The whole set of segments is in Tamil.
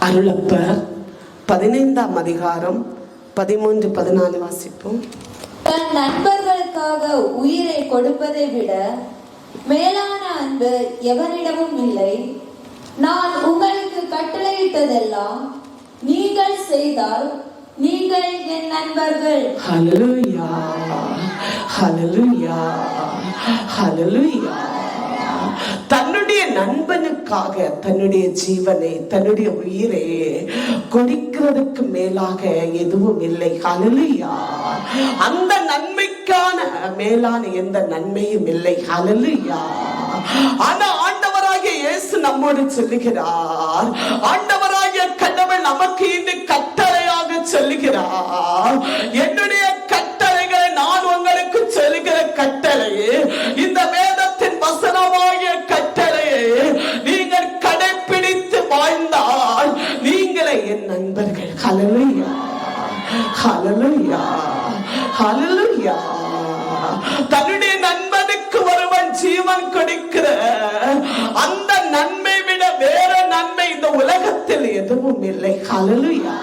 அருளப்பர் 15ஆம் அதிகாரம் 13-14 வாசிப்போம். தன் நண்பர்களுக்காக உயிரை கொடுப்பதை விட மேலான அன்பு எவரிடமும் இல்லை. நான் உங்களுக்கு கட்டளையிட்டதெல்லாம் நீங்கள் செய்தால் நீங்கள் என் நண்பர்கள். ஹல்லேலூயா, ஹல்லேலூயா, ஹல்லேலூயா. தன்னுடைய நண்பனுக்காக தன்னுடைய ஜீவனை, தன்னுடைய உயிரை கொடுக்கிறதுக்கு மேலாக எதுவும் இல்லை. ஹல்லேலூயா. அந்த நன்மைக்கான மேலான எந்த நன்மையும் இல்லை. ஹல்லேலூயா. ஆனா ஆண்டவராகிய இயேசு நம்மோடு சொல்லுகிறார், ஆண்டவராகிய கடவுள் நமக்கு இந்த கட்டளையாக சொல்லுகிறார், என்னுடைய கட்டளைகளை நான் உங்களுக்கு சொல்லுகிற கட்டளையே, இந்த வேதத்தின் வசனமாகிய கட்டளையை நீங்கள் கடைபிடித்து வாழ்ந்தால் நீங்களே என் நண்பர்கள். ஹல்லேலூயா, ஹல்லேலூயா, ஹல்லேலூயா. தன்னுடைய நண்பனுக்கு ஒருவன் ஜீவன் கொடுக்கிற அந்த நன்மை விட வேற நன்மை இந்த உலகத்தில் எதுவும் இல்லை. ஹல்லேலூயா.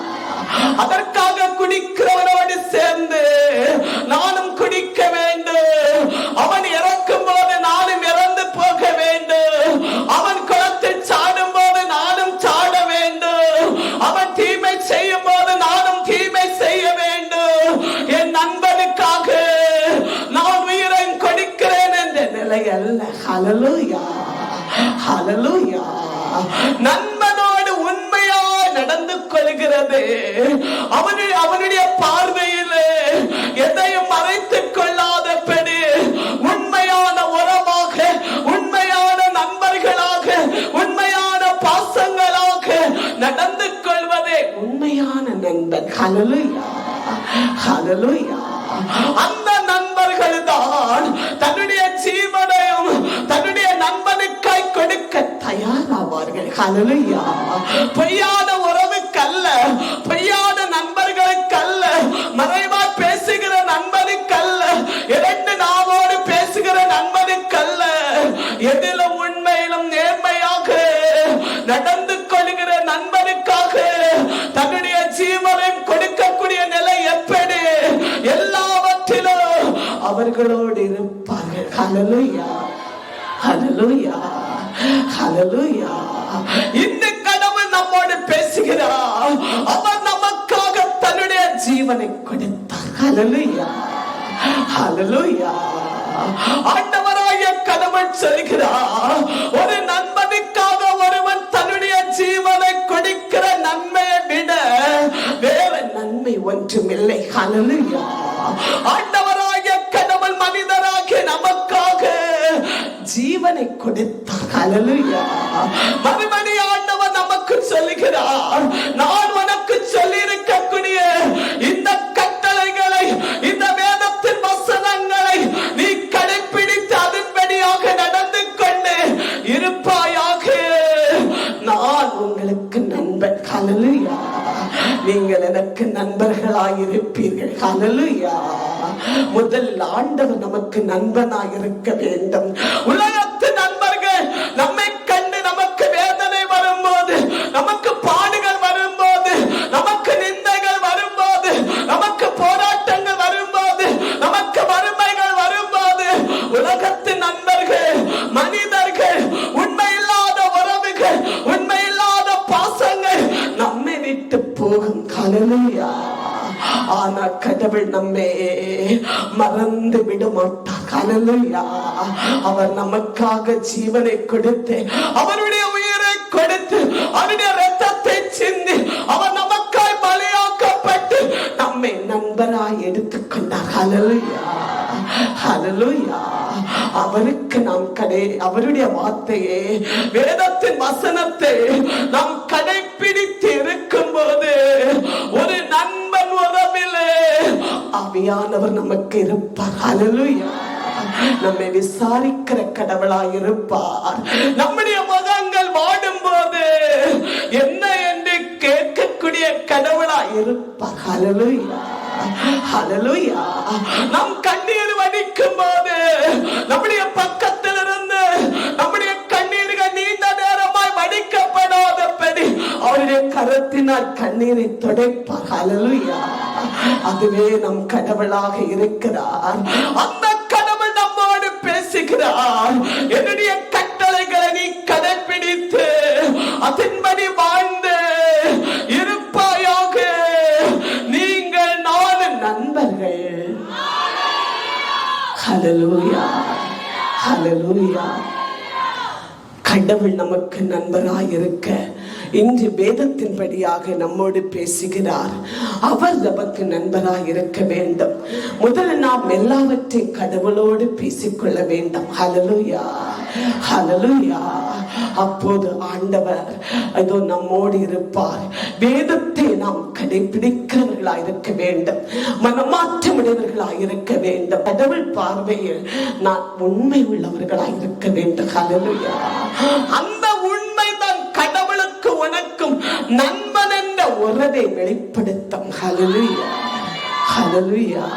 அதற்காக குடிக்கிறவனோடு சேர்ந்து நானும் குடிக்க வேண்டும். அவன் இறக்கும் போது நானும் இறந்து போக வேண்டும். அவன் குளத்தில் சாடும் போது நானும் சாட வேண்டும். அவன் தீமை செய்யும் போது நானும் தீமை செய்ய வேண்டும். என் நண்பனுக்காக நான் உயிரை கொடுக்கிறேன் என்ற நிலை அல்ல. ஹல்லேலூயா, ஹல்லேலூயா. நண்பனோடு உண்மையா நடந்து கொள்கிறது. அவனுடைய பார்வையில் எதையும் மறைத்துக் கொள்ளாதபடி உண்மையான உறவாக, உண்மையான நண்பர்களாக, உண்மையான பாசங்களாக நடந்து கொள்வதே உண்மையான நண்பன். ஹல்லேலூயா, ஹல்லேலூயா. அந்த நண்பர்கள் தான் தன்னுடைய ஜீவனையும் தன்னுடைய நண்பனுக்காய் கொடுக்க தயாராவார்கள். ஹல்லேலூயா. பொய்யான உறவுக்கல்ல, பொய்யான நண்பர்களுக்கல்ல, மறைவா பேசுகிற நண்பனுக்கல்ல, இரண்டு நாவோடு பேசுகிற நண்பனுக்கல்ல, எதிலும் உண்மையிலும் நேர்மையாக நடந்து கொள்கிற நண்பனுக்காக தன்னுடைய ஜீவனை கொடுக்கக்கூடிய நிலை எப்படி? எல்லாவற்றிலும் அவர்களோடு இருப்பார்கள். ஹல்லேலூயா, ஹல்லேலூயா, ஹல்லேலூயா. இந்த கடவுள் நம்மோடு பேசுகிறார். அவர் நமக்காக தன்னுடைய ஜீவனை கொடுத்தார். ஹல்லேலூயா, ஹல்லேலூயா. ஆண்டவராகிய கடவுள் சொல்கிறார், ஒரு நண்பனுக்காக ஒருவன் தன்னுடைய ஜீவனை கொடுக்கிற நன்மையை விட வேற நன்மை ஒன்றுமில்லை. ஹல்லேலூயா. ஆண்டவராகிய கடவுள் மனிதராகிய நமக்காக ஜீவனை கொடுத்தார். ஹல்லேலூயா. மறுபடி ஆண்டவர் நமக்கு சொல்லுகிறார், நான் உனக்கு சொல்லி இருக்கக்கூடிய இந்த கட்டளைகளை, இந்த வேதத்தின் வசனங்களை நீ கடைபிடித்து அதன்படியாக நடந்து கொண்டு இருப்பாயாக. நான் உங்களுக்கு நண்பன். ஹல்லேலூயா. நீங்கள் எனக்கு நண்பர்களாய் இருப்பீர்கள். ஹல்லேலூயா. முதல் ஆண்டவர் நமக்கு நண்பனாய் இருக்க வேண்டும். உலகத்து நண்பர்கள் நம்மை கண்டு நமக்கு வேதனை வரும்போது, நமக்கு பாடுகள் வரும்போது, நமக்கு நிந்தைகள் வரும்போது, நமக்கு போராட்டங்கள் வரும்போது, நமக்கு வறுமைகள் வரும்போது, உலகத்து நண்பர்கள், மனிதர்கள், உண்மையில்லாத உறவுகள், உண்மையில்லாத பாசங்கள் நம்மை விட்டு போகும். ஹல்லேலூயா. ஆனா கடவுள் நம்மை மறந்து விட மாட்டார். ஹல்லேலூயா. அவர் நமக்காக ஜீவனை கொடுத்து, அவருடைய உயிரை கொடுத்து, அவருடைய இரத்தத்தை சிந்தி, அவர் நமக்காய் பலியாக்கப்பட்டு நம்மை நண்பராய் எடுத்துக்கொண்டார். ஹல்லேலூயா, ஹல்லேலூயா. அவருக்கு நாம் அவருடைய வார்த்தையை, வேதத்தின் வசனத்தை நாம் கடைபிடித்து இருக்கும் போது ஒரு நண்பன் உறவிலே ஆவியானவர் நமக்கு இருப்பார். ஹல்லேலூயா. நம்மை விசாரிக்கிற கடவுளாய் இருப்பார். நம்முடைய முகங்கள் வாடும் போது என்ன என்று கேட்கக்கூடிய கடவுளாய் இருப்பார். ஹல்லேலூயா, ஹல்லேலூயா. நாம் கண்ணீர் வடிக்கும் போது நம்முடைய பக்கத்தில் இருந்து நம்முடைய கண்ணீர்கள் நீண்ட நேரமாய் வடிக்கப்படாதபடி அவர் அவருடைய கரத்தினால் கண்ணீரை துடைப்பார். ஹல்லேலூயா. அதுவே நம் கடவுளாக இருக்கிறார். அந்த கடவுள் நம்மோடு பேசுகிறார். என்னுடைய கட்டளைகளை நீ கடைபிடித்து அதன்படி வாழ்ந்து இருப்பாயாக. நீங்கள் 4 நண்பர்கள். ஹல்லேலூயா, ஹல்லேலூயா. கடவுள் நமக்கு நண்பராய் இருக்க இன்று வேதத்தின்படியாக நம்மோடு பேசுகிறார். அவர் நமக்கு நண்பராய் இருக்க வேண்டும். முதல்ல நாம் எல்லாவற்றையும் கடவுளோடு பேசிக்கொள்ள வேண்டும். ஹல்லேலூயா, ஹல்லேலூயா. அப்போது ஆண்டவர் அதோ நம்மோடு இருப்பார். வேதத்தை நாம் கடைபிடிக்கிறவர்களாய் இருக்க வேண்டும். மனமாற்றமுடையவர்களாய் இருக்க வேண்டும். கடவுள் பார்வையில் நான் உண்மை உள்ளவர்களாய் இருக்க வேண்டும். ஹல்லேலூயா. அந்த உண்மைதான் கடவுளுக்கு உனக்கும் நண்பன் என்ற உறவை வெளிப்படுத்தும். ஹல்லேலூயா, ஹல்லேலூயா,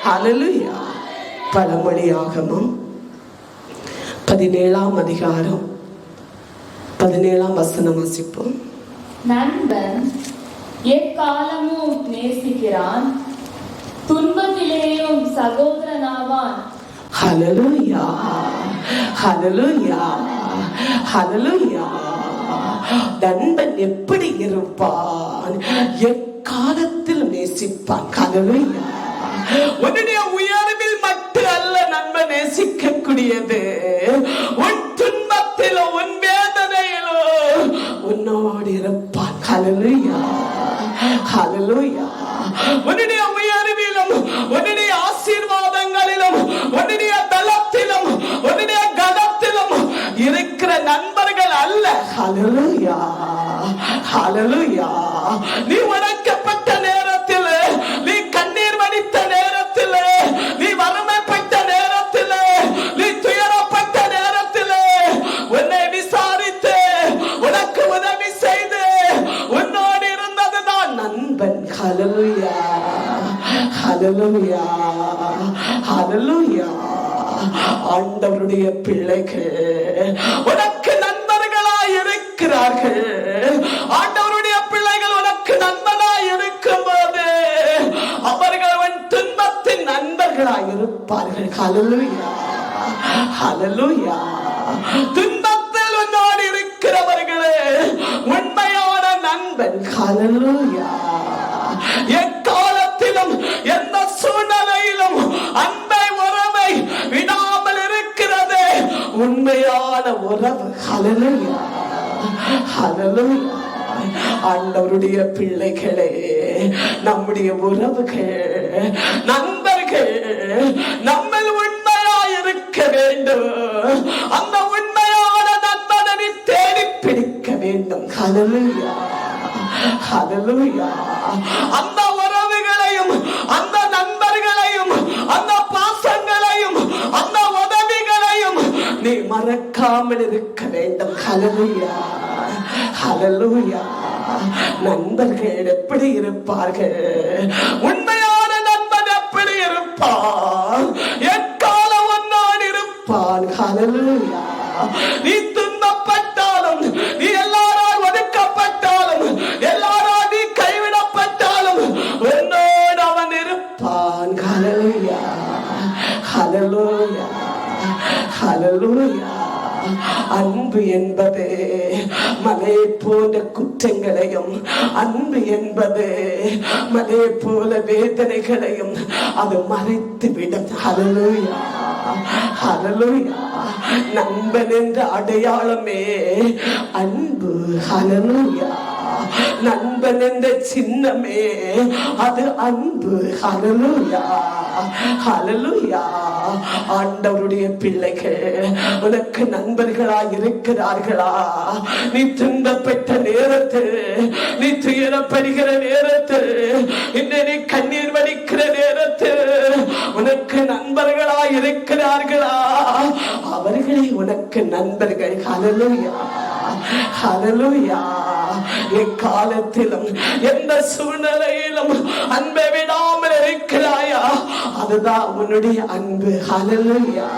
ஹல்லேலூயா. பழமொழியாகமம் 17ஆம் அதிகாரம் 17ஆம் வசனம் வாசிப்போம். நண்பன் எக்காலமும் நேசிக்கிறான், துன்பத்திலேயும் சகோதரனாவான். ஹல்லேலூயா, ஹல்லேலூயா, ஹல்லேலூயா. நண்பன் எப்படி இருப்பான்? எக்காலத்தில் நேசிப்பான். ஹல்லேலூயா. உன்னுடைய உயர்வில் மட்டும் அல்ல நண்பன் நேசிக்கக்கூடியது, உன் துன்பத்திலோ உன் வேதனையிலோ உன்னோடு இருப்பான். ஹல்லேலூயா, ஹல்லேலூயா. உன்னுடைய உயர்விலும் உன்னுடைய ஆசீர்வாதங்களிலும் உன்னுடைய பலத்திலும் உன்னுடைய கனத்திலும் இருக்கிற நண்பர்கள் அல்ல. ஹல்லேலூயா, ஹல்லேலூயா. நீ உடைக்கப்பட்ட நேரத்தில், நீ கண்ணீர் வடித்த நேரத்தில், நீ வறுமைப்பட்ட நேரத்தில், நீ துயரப்பட்ட நேரத்தில் உன்னை விசாரித்து உனக்கு உதவி செய்து உன்னோடு இருந்ததுதான் நண்பன். ஹல்லேலூயா, ஹல்லேலூயா, ஹல்லேலூயா. ஆண்டவருடைய பிள்ளைகள் உனக்கு நண்பர்களாய் இருக்கிறார்கள். ஆண்டவருடைய பிள்ளைகள் உனக்கு நண்பனாய் இருக்கும்போது அவர்கள் உன் துன்பத்தின் நண்பர்களாய் இருப்பார்கள். ஹல்லேலூயா, ஹல்லேலூயா. துன்பத்தில் உன்னோடு இருக்கிறவர்களே உண்மையான நண்பன். ஹல்லேலூயா. எக்காலத்திலும் எந்த சூழ்நிலையிலும் அன்பை உறவை விடாமல் இருக்கிறது உண்மையான உறவு. ஹல்லேலூயா, ஹல்லேலூயா. ஆண்டவருடைய பிள்ளைகளே, நம்முடைய உறவுகள், நண்பர்கள் நம்மில் உண்மையாய் இருக்க வேண்டும். அந்த உண்மையான நண்பனை தேடி பிடிக்க வேண்டும். ஹல்லேலூயா, ஹல்லேலூயா. அந்த உறவுகளையும் அந்த நண்பர்களையும் அந்த பாசங்களையும் அந்த உதவிகளையும் நீ மறக்காமல் இருக்க வேண்டும். ஹல்லேலூயா, ஹல்லேலூயா. நண்பர்கள் எப்படி இருப்பார்கள்? உண்மையான நண்பன் எப்படி இருப்பான்? எக்காலம் ஒன்னான் இருப்பான். ஹல்லேலூயா. நீ துன்பப்பட்டாலும், நீ எல்லாரால் ஒதுக்கப்பட்டாலும், எல்லாரால் நீ கைவிடப்பட்டாலும் உன்னோடு அவன் இருப்பான். ஹல்லேலூயா, ஹல்லேலூயா, ஹல்லேலூயா. அன்பு என்பது மலை போன்ற குற்றங்களையும், அன்பு என்பது மலை போல வேதனைகளையும் அது மறைத்து விடும். ஹல்லேலூயா, ஹல்லேலூயா. நண்பன் என்ற அடையாளமே அன்பு. ஹல்லேலூயா. நண்பன் என்ற சின்னமே அது அன்பு. ஹல்லேலூயா, ஹல்லேலூயா. ஆண்டவருடைய பிள்ளைகள் உனக்கு நண்பர்களாய் இருக்கிறார்களா? நீ துன்பப்பட்ட நேரத்தில், நீ துயரப்படுகிற நேரத்தில், நீ கண்ணீர் வடிக்கிற நேரத்தில் உனக்கு நண்பர்களாய் இருக்கிறார்களா? அவர்களே உனக்கு நண்பர்கள். ஹல்லேலூயா, ஹல்லேலூயா. எக்காலத்திலும் எந்த சூழ்நிலையிலும் அன்பை விடாமல் இருக்கிறாயா? அதுதான் உன்னுடைய அன்பு. ஹல்லேலூயா.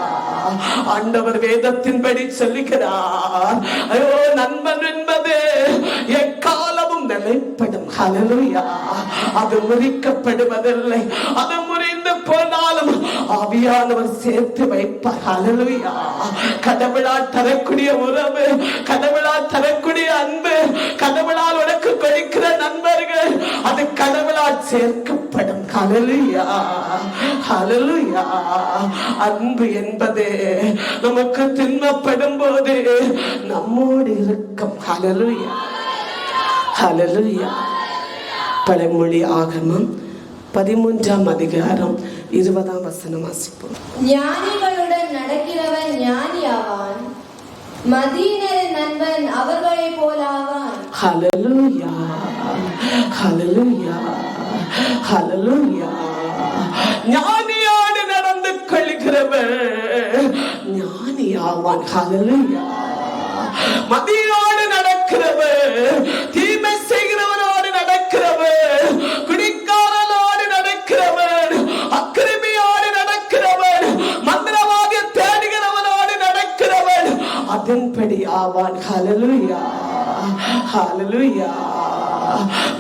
ஆண்டவர் வேதத்தின்படி சொல்லுகிறார், ஐயோ நண்பன் என்பது எக்காலமும் நிலைப்படும். ஹல்லேலூயா. அது முறிக்கப்படுவதில்லை. அது முறிந்து போனாலும் ஆவியானவர் சேர்த்து வைப்பார். ஹல்லேலூயா. கடவுளால் தரக்கூடிய உறவு, கடவுளால் தரக்கூடிய அன்பு, கடவுளால் உனக்கு கொடுக்கிற நண்பர்கள், அது கடவுளால் சேர்க்கப்படும். ஹல்லேலூயா. ஹல்லேலூயா. அன்பு என்பது நமக்கு திண்மப்படும் போது நம்மோடு இருக்கும். ஹல்லேலூயா. ஹல்லேலூயா. பழமொழி ஆகமம் 13ஆம் அதிகாரம் 20ஆம் வசனம் வாசிப்போம். ஞானிகளுடன் நடக்கிறவன் ஞானியாவான், மதியினரின் நண்பன் அவர்களை போலாவான். ஹல்லேலூயா. ஹல்லேலூயா. ஹல்லேலூயா. ஞானியோடு நடந்து கொள்கிறவன் ஞானியாவான். ஹல்லேலூயா. மதியோடு நடக்கிறவன், தீமை செய்கிறவனோடு நடக்கிறவன், குடிக்காரனோடு நடக்கிறவன், அக்கிரமியோடு நடக்கிறவன், மந்திரவாதியை தேடுகிறவனோடு நடக்கிறவன் அதன்படி ஆவான். ஹல்லேலூயா. ஹல்லேலூயா.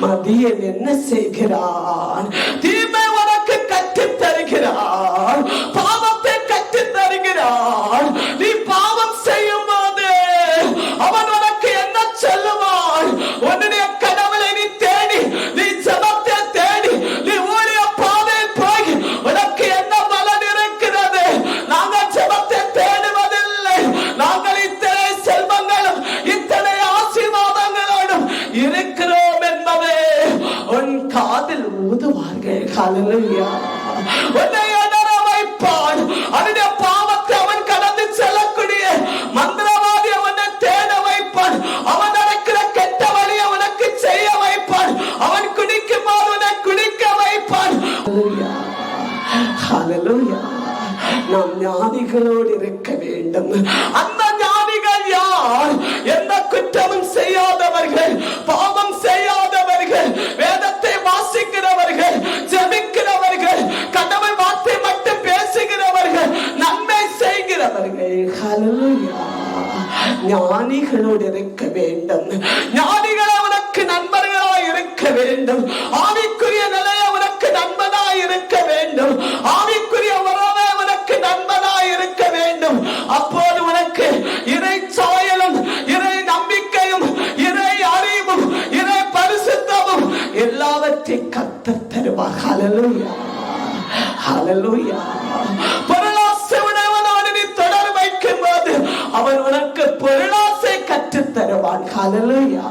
மதியன் என்ன செய்கிறான்? தீமை உனக்கு கற்றுத் தருகிறான், பாவத்தை கற்றுத் தருகிறான். நீ பாவம் செய்யும் போது அவன் உனக்கு என்ன சொல்லுவான்? உன்னுடைய கடவுளை நீ தேடி, நீ ஜெபத்தை தேடி, நீ ஊழிய பாதையில் போய் உனக்கு என்ன பலன் இருக்கிறது? நாங்கள் ஜெபத்தை தேடுவதில்லை, நாங்கள் இத்தனை செல்வங்களும் இத்தனை ஆசீர்வாதங்களோடும் இருக்கிறோம் என்பது உன் காதில் ஊதுவார்கள். ஹல்லேலூயா. உன்னை உணர வைப்பான். அவனுடைய பாவத்தை அவன் கடந்து செல்லக்கூடிய மந்திரவாதி அவனை தேட வைப்பான். அவன் நடக்கிற கெட்ட வழியை உனக்கு செய்ய வைப்பான். அவன் குடிக்கும் போது உன்னை குடிக்க வைப்பான். ஹல்லேலூயா. ஹல்லேலூயா. நாம் ஞானிகளோடு இருக்க வேண்டும். அந்த ஞானிகள் யார்? எந்த குற்றமும் செய்யாதவர்கள், பாவம் செய்யாதவர்கள், வேதத்தை வாசிக்கிறவர்கள், ஜெபிக்கிறவர்கள், கடவுள் வார்த்தை மட்டும் பேசுகிறவர்கள், நன்மை செய்கிறவர்கள். ஹல்லேலூயா. ஞானிகளோடு இருக்க வேண்டும். ஞானிகள் அவனுக்கு நண்பர்களாய் இருக்க வேண்டும். ஆவிக்குரிய நிலையை உனக்கு நண்பனாய் இருக்க வேண்டும். ஆவிக்குரிய உறவை உனக்கு நண்பனாய் இருக்க வேண்டும். அப்போது உனக்கு இறை சாயலும், இறை நம்பிக்கையும், இறை அறிவும், இறை பரிசுத்தமும் எல்லாவற்றையும் கர்த்தர் தருவார். ஹல்லேலூயா. ஹல்லேலூயா. பொருளாசை உடையவனோடு நீ தொடர் வைக்கும் போது அவன் உனக்கு பொருளாசை கற்றுத் தருவான். ஹல்லேலூயா.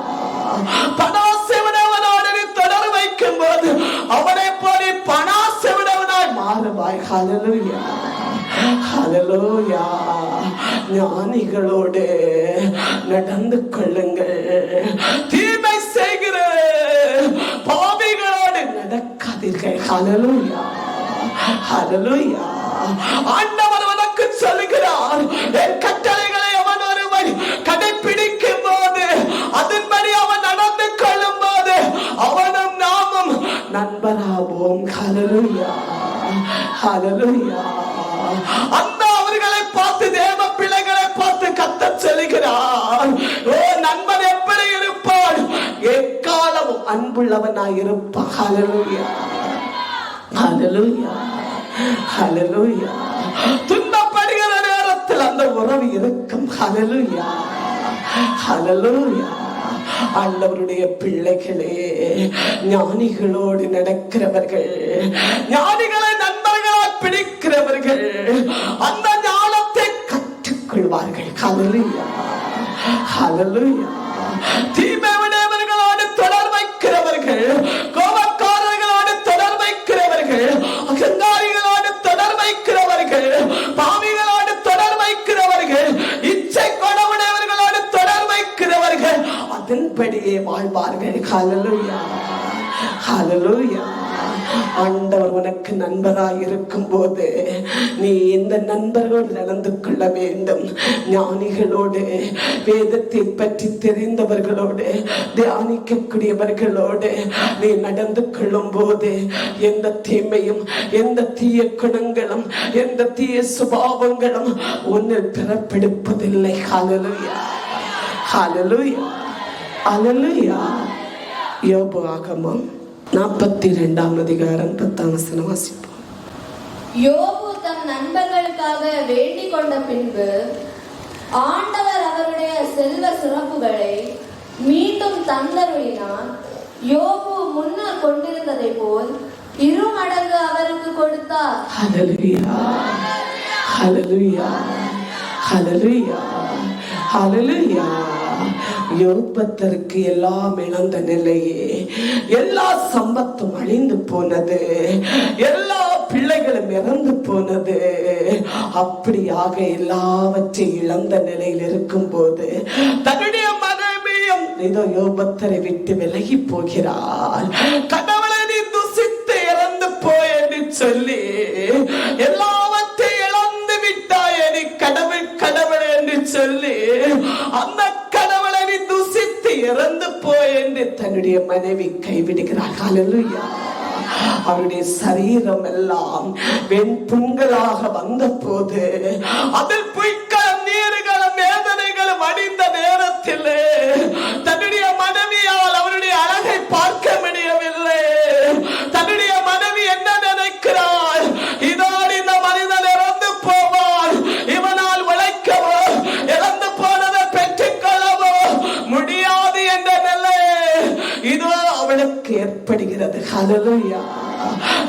பணாசை உடையவனோடு நீ தொடர் வைக்கும் போது அவனை போல பணாசை உடையவனாய் மாறுவாய். ஹல்லேலூயா. ஹல்லேலூயா. ஞானிகளோடு நடந்து கொள்ளுங்கள். தீமை செய்கிற பாவிகளோடு நடக்காதீர்கள். ஹல்லேலூயா. ஹல்லேலூயா. ஆண்டவர் உனக்கு சொல்லுகிறார், என் கட்டளைகளை அவன் ஒருவன் கடைபிடிக்கும் போது, அதன்படி அவன் நடந்து கொள்ளும் போது அவனும் நாமும் நண்பராவோம். ஹல்லேலூயா. ஹல்லேலூயா. அந்த அவர்களை பார்த்து, தேவ பிள்ளைகளை பார்த்து கர்த்தர் சொல்லுகிறார், ஓ நண்பன் எப்படி இருப்பான்? எக்காலமும் அன்புள்ளவனாய் இருப்பான். ஹல்லேலூயா. ஹல்லேலூயா. ஹல்லேலூயா. துன்பப்படுகிற நேரத்தில் அந்த உறவு இருக்கும். ஹல்லேலூயா. ஹல்லேலூயா. ஆண்டவருடைய பிள்ளைகளே, ஞானிகளோடு நடக்கிறவர்கள், ஞானிகளை நண்பர்களாய் பிடிக்கிறவர்கள் அந்த ஞானத்தை கற்றுக்கொள்வார்கள். ஹல்லேலூயா. ஹல்லேலூயா. தீமை உடையவர்களோடு தொடர் வைக்கிறவர்கள், கோபக்காரர்களோடு தொடர் வைக்கிறவர்கள், அகங்காரிகளோடு தொடர் வைக்கிறவர்கள், பாவிகளோடு தொடர் வைக்கிறவர்கள், இச்சை கொடவுடையவர்களோடு தொடர் வைக்கிறவர்கள் அதன்படியே வாழ்வார்கள். ஹல்லேலூயா. ஹல்லேலூயா. ஆண்டவர் உனக்கு நண்பராய் இருக்கும் போது நீ இந்த நண்பர்களோடு நடந்து கொள்ள வேண்டும். ஞானிகளோடு, வேதத்தை பற்றி தெரிந்தவர்களோடு, தியானிக்கக்கூடியவர்களோடு நீ நடந்து கொள்ளும் போது எந்த தீமையும், எந்த தீய குணங்களும், எந்த தீய சுபாவங்களும் உன்னில் பிறப்பெடுப்பதில்லை. ஹல்லேலூயா. ஹல்லேலூயா. ஹல்லேலூயா. யோபு ஆகமம் 42ஆம் அதிகாரம் 10ஆம் வசனம் வாசிப்போம். யோபு தம் நண்பர்களுக்காக வேண்டிக் கொண்ட பின்பு ஆண்டவர் அவருடைய செல்வ சிறப்புகளை மீண்டும் தந்தருளினார். யோபு முன்னர் கொண்டிருந்ததை போல் 2 மடங்கு அவருக்கு கொடுத்தார். ஹல்லேலூயா, ஹல்லேலூயா, ஹல்லேலூயா, ஹல்லேலூயா. யோபத்திற்கு எல்லாம் இழந்த நிலையே, எல்லா சம்பத்தும் அழிந்து போனது, எல்லா பிள்ளைகளும் இறந்து போனது. அப்படியாக எல்லாவற்றையும் இழந்த நிலையில் இருக்கும் போது தன்னுடைய மனைவியும் இதோ யோபத்தரை விட்டு விலகி போகிறார். கடவுளை நீ துசித்து இறந்து போய் என்று சொல்லி எல்லாவற்றையும் இழந்து விட்டாய், நீ கடவுள் கடவுள் என்று சொல்லி அந்த கடவுளை நீ துசித்து இறந்து போய் என்று தன்னுடைய மனைவி கைவிடுகிறார். ஹல்லேலூயா. அவருடைய சரீரம் எல்லாம் வெண்புண்களாக வந்த போது, அதில் புய்களும் நீர்களும் வேதனைகளும் அடிந்த நேரத்தில் தன்னுடைய மனைவியால் அவருடைய அழகை பார்க்க முடியவில்லை. தன்னுடைய மனைவி என்ன நினைக்கிறார்? இதோடு இந்த மனிதன் இறந்து போவான், இவனால் உழைக்கவோ இறந்து போனதை பெற்றுக்கொள்ளவோ முடியாது என்ற நிலை இதோ அவளுக்கு ஏற்படுகிறது. ஹல்லேலூயா.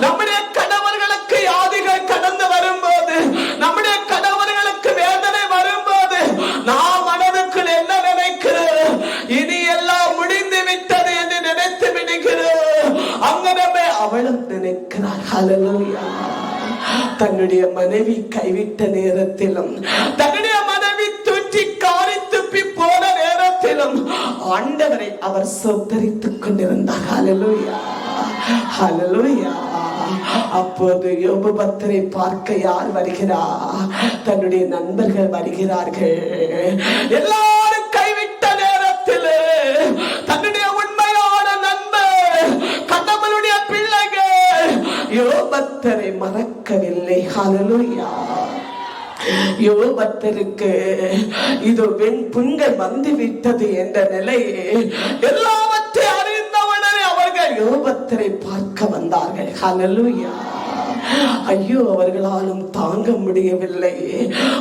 நம்முடைய கணவர்களுக்கு வியாதிகள் கடந்து வரும்போது, நம்முடைய கணவர்களுக்கு வேதனை வரும்போது நாம் மனதுக்குள் என்ன நினைக்கிறோம்? இனி எல்லாம் முடிந்து விட்டது என்று நினைத்து விடுகிறோம். அங்கனமே அவளும் நினைக்கிறார். ஹல்லேலூயா. தன்னுடைய மனைவி கைவிட்ட நேரத்திலும், தன்னுடைய மனைவி தூற்றி காரி துப்பி போன நேரத்திலும் ஆண்டவரை அவர் சொத்தரித்துக் கொண்டிருந்தார். ஹல்லேலூயா, ஹல்லேலூயா. அப்போது யோபு பக்தரை பார்க்க யார் வருகிறார்? தன்னுடைய நண்பர்கள் வருகிறார்கள். எல்லாரும் கைவிட்ட நேரத்தில் தன்னுடைய உண்மையான நண்பர் கடவுளுடைய பிள்ளைகள் யோபத்தரை மறக்கவில்லை. ஹல்லேலூயா. யோபத்தருக்கு இதோ வெண்புண்கள் வந்து விட்டது என்ற நிலை எல்லாவற்றை அறிந்தவுடனே அவர்கள் யோபத்தரை பார்க்க வந்தார்கள். ஹல்லேலூயா. ஐயோ, அவர்களாலும் தாங்க முடியவில்லை.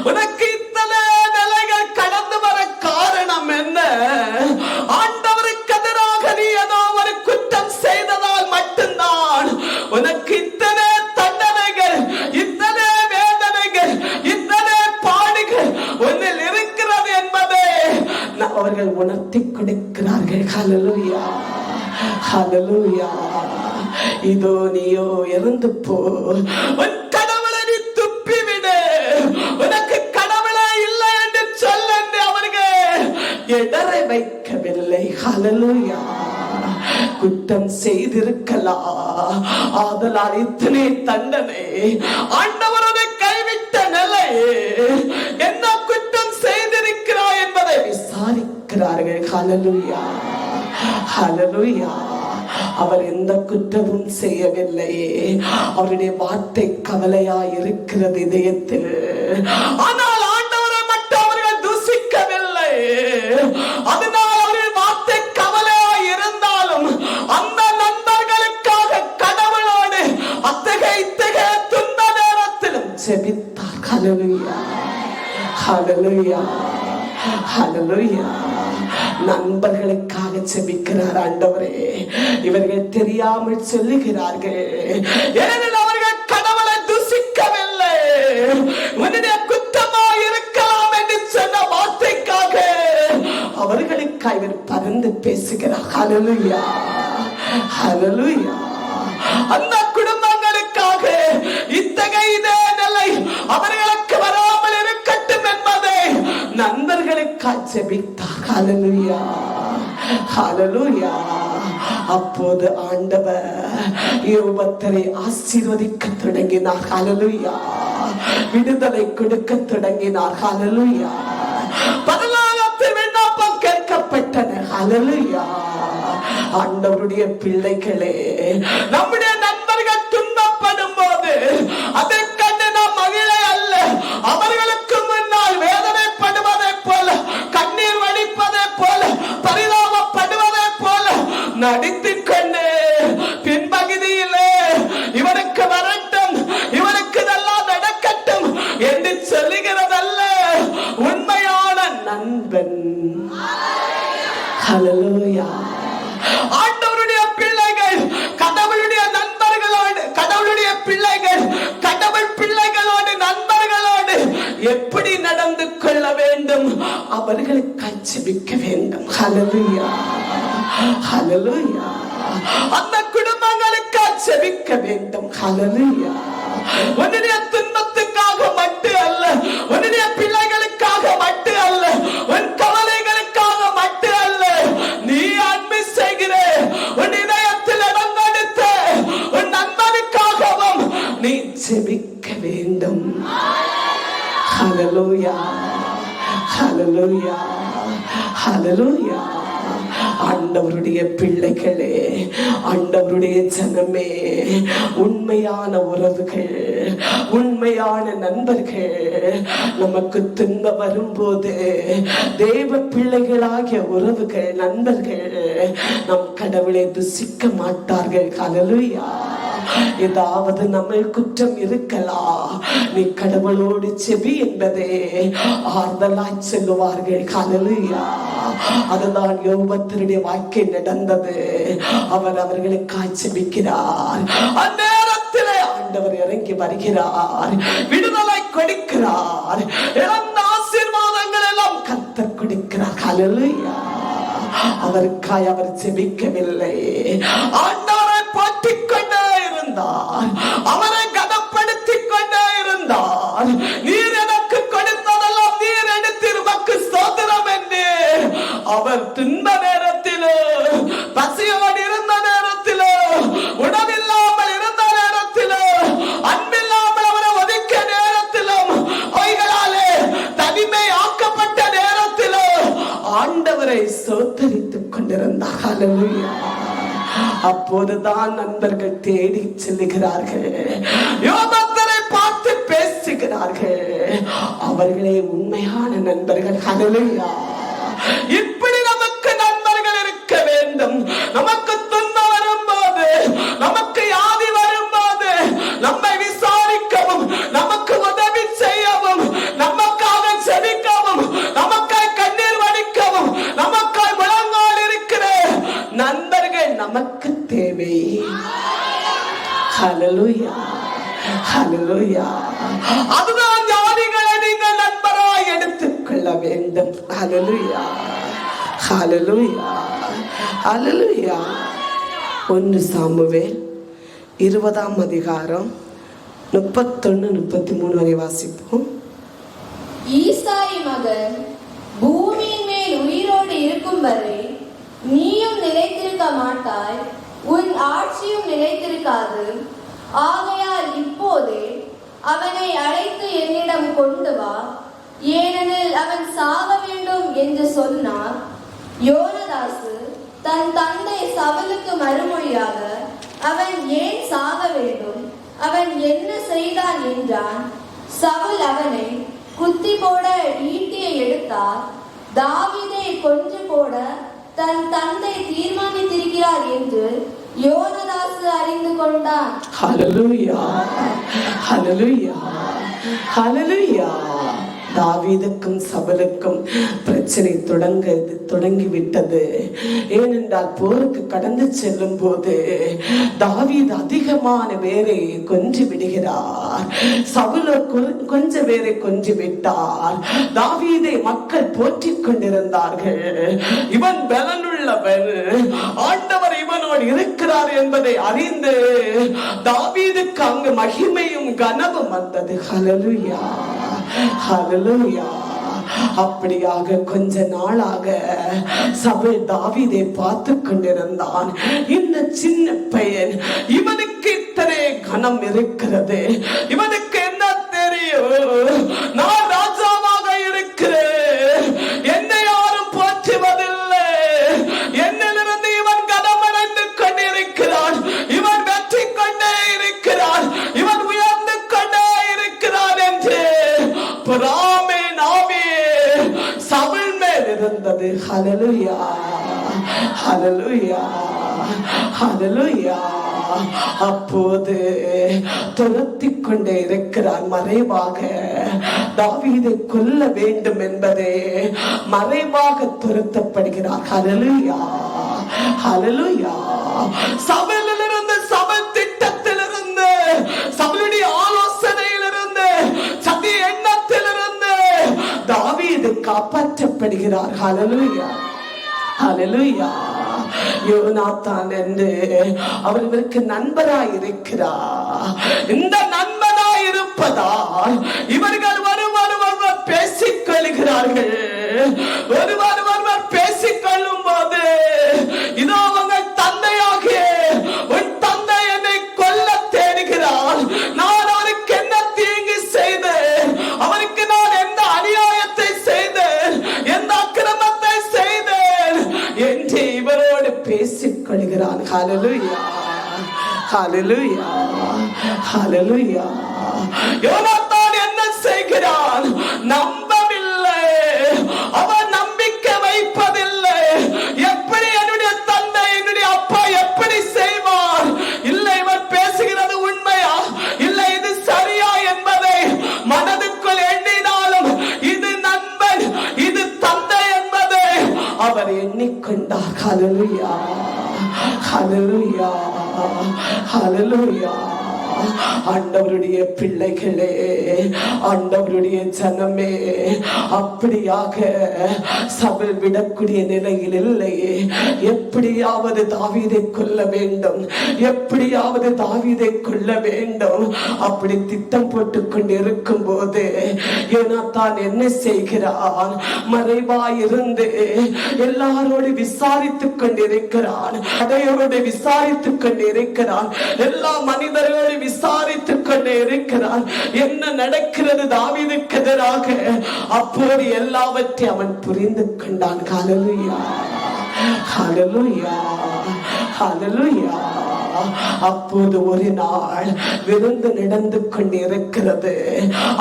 உனக்கு இத்தனை நிலைகள் கடந்து வர காரணம் என்ன? ஆண்டவருக்கு எதிராக நீ ஏதோ ஒரு குற்றம் செய்ததால் மட்டும்தான் உனக்கு இத்தனை தண்டனைகள், இத்தனை வேதனைகள், இத்தனை பாடுகள் உன்னில் இருக்கிறது என்பதை அவர்கள் உணர்த்தி கொடுக்கிறார்கள். ஹல்லேலூயா, ஹல்லேலூயா. இதோ நீயோ இறந்து போ, உன் கடவுளை நீ துப்பிவிடு, உனக்கு கடவுளே இல்லை என்று சொல்ல அவர்கள் இடரை வைக்கவில்லை. ஹல்லேலூயா. குற்றம் செய்திருக்கலாம், ஆதலால் இத்தனை தண்டனை. ஆண்டவரது கைவிட்ட நிலை, என்ன குற்றம் செய்திருக்கிறாய் என்பதை விசாரிக்கிறார்கள். ஹல்லேலூயா, ஹல்லேலூயா. அவர் எந்த குற்றமும் செய்யவில்லை. அவருடைய வார்த்தை கவலையா இருக்கிறது இதயத்தில். ஆனால் ஆண்டவரை மட்டும் அவர்கள் தூசிக்கவில்லை. அதனால் அவருடைய வார்த்தை கவலையா இருந்தாலும் அந்த நண்பர்களுக்காக கடவுளோடு அத்தகைய துன்ப நேரத்திலும் ஜெபித்தார். ஹல்லேலூயா, ஹல்லேலூயா, ஹல்லேலூயா. நண்பர்களுக்காக ஜெபிக்கிறார். ஆண்டவரே, இவர்கள் தெரியாமல் சொல்லுகிறார்கள், ஏனெனில் அவர்கள் கடவுளை தூசிக்கவில்லை. உன்னுடைய குற்றமா இருக்கலாம் என்று சொன்ன வார்த்தைக்காக அவர்களுக்காக இவர் பறந்து பேசுகிறார். ஹல்லேலூயா, ஹல்லேலூயா. அந்த குடும்பங்களுக்காக இத்தகைய நிலை அவர்களுக்கு வராமல் இருக்கட்டும் என்பதை நண்பர்களுக்காக ஜெபித்தார். ஹல்லேலூயா, ஹல்லேலூயா. அப்போது ஆண்டவர் யோபத்தரை ஆசீர்வதிக்க தொடங்கினார். ஹல்லேலூயா. விடுதலை கொடுக்க தொடங்கினார். ஹல்லேலூயா. பரலோகத்தில் விண்ணப்பம் கேட்கப்பட்டன. ஹல்லேலூயா. ஆண்டவருடைய பிள்ளைகளே, நம்முடைய நண்பர்கள் துன்பப்படும் போது அதை கண்டு நாம் மகிழ அல்ல, அவர்களுக்கு முன்னால் வேதனைப்படுவதை போல, கண்ணீர் வடிப்பதை போல, பரிதாபப்படுவதை போல நடித்து ஹல்லேலூயா. ஆண்டவருடைய பிள்ளைகள் கடவுளுடைய நண்பர்களோடு, கடவுளுடைய பிள்ளைகள் கடவுள் பிள்ளைகளோடு, நண்பர்களோடு எப்படி நடந்து கொள்ள வேண்டும்? அவர்களுக்கு ஜெபிக்க வேண்டும். ஹல்லேலூயா, ஹல்லேலூயா. அந்த குடும்பங்களுக்கு ஜெபிக்க வேண்டும். ஹல்லேலூயா. உன்னுடைய துன்பத்துக்காக மட்டும் அல்ல, உன்னுடைய பிள்ளைகளுக்காக மட்டும் அல்ல, உன் கவலைகளுக்காக மட்டும் அல்ல, நீ அன்பு செய்கிற உன் இதயத்தில் இடம் கொடுத்த உன் நண்பனுக்காகவும் நீ ஜெபிக்க வேண்டும். ஹல்லேலூயா, ஹல்லேலூயா, ஹல்லேலூயா. ஆண்டவருடைய பிள்ளைகளே, ஆண்டவருடைய ஜனமே, உண்மையான உறவுகள், உண்மையான நண்பர்கள் நமக்கு துன்ப வரும்போது தேவ பிள்ளைகளாகிய உறவுகள், நண்பர்கள் நம் கடவுளை துசிக்க மாட்டார்கள். ஹல்லேலூயா. ஏதாவது நம்ம குற்றம் இருக்கலாம், நீ கடவுளோடு செபி என்பதே ஆறுதலாய் சொல்லுவார்கள். ஹல்லேலூயா. அதுதான் யோபுடைய வாழ்க்கை நடந்தது. அவர் அவர்களுக்காய் செபிக்கிறார். அந்நேரத்தில் ஆண்டவர் இறங்கி வருகிறார், விடுதலை கொடுக்கிறார், இழந்த ஆசீர்வாதங்கள் எல்லாம் கர்த்தர் கொடுக்கிறார். ஹல்லேலூயா. அவருக்காய் அவர் செபிக்கவில்லை, ஆண்டவரை பாட்டிக் கொண்டே இருந்தார், அவரை கனப்படுத்திக் கொண்டே இருந்தார். நீர் எனக்கு கொடுத்ததெல்லாம் நீர் எடுத்து உமக்கு ஸ்தோத்திரம் என்று அவர் துன்ப நேரத்திலோ, பசியோடு இருந்த நேரத்திலோ, உணவில்லாமல் இருந்த நேரத்திலோ, அன்பில்லாமல் அவரை ஒதுக்க நேரத்திலும், அவைகளாலே தனிமை ஆக்கப்பட்ட நேரத்திலோ ஆண்டவரை சோத்தரித்துக் கொண்டிருந்தார். ஹல்லேலூயா. அப்போதுதான் நண்பர்கள் தேடி செல்லுகிறார்கள், யோபத்தை பார்த்து பேசுகிறார்கள். அவர்களே உண்மையான நண்பர்கள். ஹல்லேலூயா. இப்படி நமக்கு நண்பர்கள் இருக்க வேண்டும். நமக்கு துன்பம் வரும்போது, நமக்கு வியாதி வரும்போது நம்மை விசாரிக்கவும், நமக்கு உதவி செய்யவும், நமக்காக செபிக்கவும், நமக்காய் கண்ணீர் வடிக்கவும், நமக்காய் முழங்கால் இருக்கிற நண்பர்கள் நமக்கு தேவை. ஹல்லேலூயா, ஹல்லேலூயா. அதுதான் ஞானிகளை நீங்கள் நண்பராய் எடுத்துக் கொள்ள வேண்டும். ஹல்லேலூயா, ஹல்லேலூயா, ஹல்லேலூயா. 1 சாமுவேல் 20ஆம் அதிகாரம் 31-33 வரை வாசிப்போம். ஈசாய் மகன் பூமியின் மேல் உயிரோடு இருக்கும் வரை நீயும் நிலைத்திருக்க மாட்டாய், உன் ஆட்சியும் நிலைத்திருக்காது. ஆகையால் இப்போதே அவனை அழைத்து என்னிடம் கொண்டு வா, ஏனெனில் அவன் சாக வேண்டும் என்று சொன்னார். யோனதாசு தன் தந்தை சவுலுக்கு மறுமொழியாக, அவன் ஏன் சாக வேண்டும், அவன் என்ன செய்தான் என்றான். சவுல் அவனை குத்தி போட ஈட்டியை எடுத்தார். தாவீதை கொன்று போட தன் தந்தை தீர்மானித்திருக்கிறார் என்று யோனதாசு அறிந்து கொண்டான். ஹல்லேலூயா, ஹல்லேலூயா, ஹல்லேலூயா. தாவீதுக்கும் சவுலுக்கும் பிரச்சனை தொடங்கிவிட்டது. ஏனென்றால் போருக்கு கடந்து செல்லும் போது தாவீது அதிகமான பேரை கொன்று விடுகிறார், சவுல் கொஞ்சம் பேரை கொன்று விட்டார். தாவீதை மக்கள் போற்றிக் கொண்டிருந்தார்கள். இவன் பலனுள்ளவன், ஆண்டவர் இவனோடு இருக்கிறார் என்பதை அறிந்து தாவீதுக்கு அங்கு மகிமையும் கனமும் வந்தது. ஹல்லேலூயா, ஹல்லேலூயா. அப்படியாக கொஞ்ச நாளாக சவுல் தாவீதை பார்த்து கொண்டிருந்தான். இந்த சின்ன பையன், இவனுக்கு இத்தனை கனம் இருக்கிறது, இவனுக்கு என்ன தெரியும், நான் ராஜாவாக இருக்கிறேன், என்னை யாரும் போற்றுவதில்லை, என்னிலிருந்து இவன் கனமடைந்து கொண்டிருக்கிறான், இவன் வெற்றி கொண்டே இருக்கிறான், இவன் உயர்ந்து கொண்டே இருக்கிறான் என்று பொறாமை நாவே சவுல் மேல் இருந்தது. ஹல்லேலூயா, ஹல்லேலூயா, ஹல்லேலூயா. அப்போது துரத்தி கொண்டே இருக்கிறான். மறைவாக தாவீதை கொல்ல வேண்டும் என்பதே மறைவாக துரத்தப்படுகிறார். ஹல்லேலூயா, ஹல்லேலூயா. சபையிலிருந்து, சபை திட்டத்திலிருந்து, சபையுடைய ஆலோசனையிலிருந்து, சதி எண்ணத்திலிருந்து தாவீது காப்பாற்றப்படுகிறார். ஹல்லேலூயா, ஹல்லேலூயா. யோனாத்தான் என்று அவர் இவருக்கு நண்பராய் இருக்கிறார். இந்த நண்பனாய் இருப்பதால் இவர்கள் ஒருவர் பேசிக் கொள்கிறார்கள். ஒருவர் பேசிக் கொள்ளும் போது இதோ உங்கள் தந்தையாகிய உன் தந்தை என்னை கொல்ல தேடுகிறார். நான் அவருக்கு என்ன தீங்கு செய்தேன்? அவருக்கு நான் எந்த அநியாயத்தை செய்தேன்? எந்த அக்கிரமத்தை செய்தேன் என்று இவரோடு பேசிக் கொள்கிறான். ஹல்லேலூயா, ஹல்லேலூயா, ஹல்லேலூயா. யோனாத்தான் என்ன செய்கிறான்? நம்பவில்லை. அவன் நம்பிக்கை வைப்பதில்லை. எப்படி என்னுடைய தந்தை, என்னுடைய அப்பா எப்படி செய்வார்? இல்லை, இவன் பேசுகிறது உண்மையா, இல்லை இது சரியா என்பதை மனதுக்குள் எண்ணினாலும் இது நண்பன், இது தந்தை என்பதை அவர் எண்ணிக்கொண்டார். ஹல்லேலூயா, ஹல்லேலூயா, ஹல்லேலூயா. ஆண்டவருடைய பிள்ளைகளே, ஆண்டவருடைய ஜனமே, அப்படியாக சபை விடக்கூடிய நிலையில் இல்லை. எப்படியாவது தாவீதை கொல்ல வேண்டும், எப்படியாவது தாவீதை கொல்ல வேண்டும். அப்படி திட்டம் போட்டுக் கொண்டிருக்கும் போது யோனாத்தான் என்ன செய்கிறான்? மறைவாயிருந்து எல்லாரோடு விசாரித்துக் கொண்டிருக்கிறான். அதையோடு விசாரித்துக் கொண்டிருக்கிறான். எல்லா மனிதர்களோடு விசாரித்துக் கொண்டே இருக்கிறான். என்ன நடக்கிறது தாவீதுக்கு எதிராக? அப்போது எல்லாவற்றையும் அவன் புரிந்து கொண்டான். ஹல்லேலூயா, ஹல்லேலூயா, ஹல்லேலூயா. அப்போது ஒரு நாள் விருந்து நடந்து கொண்டிருக்கிறது.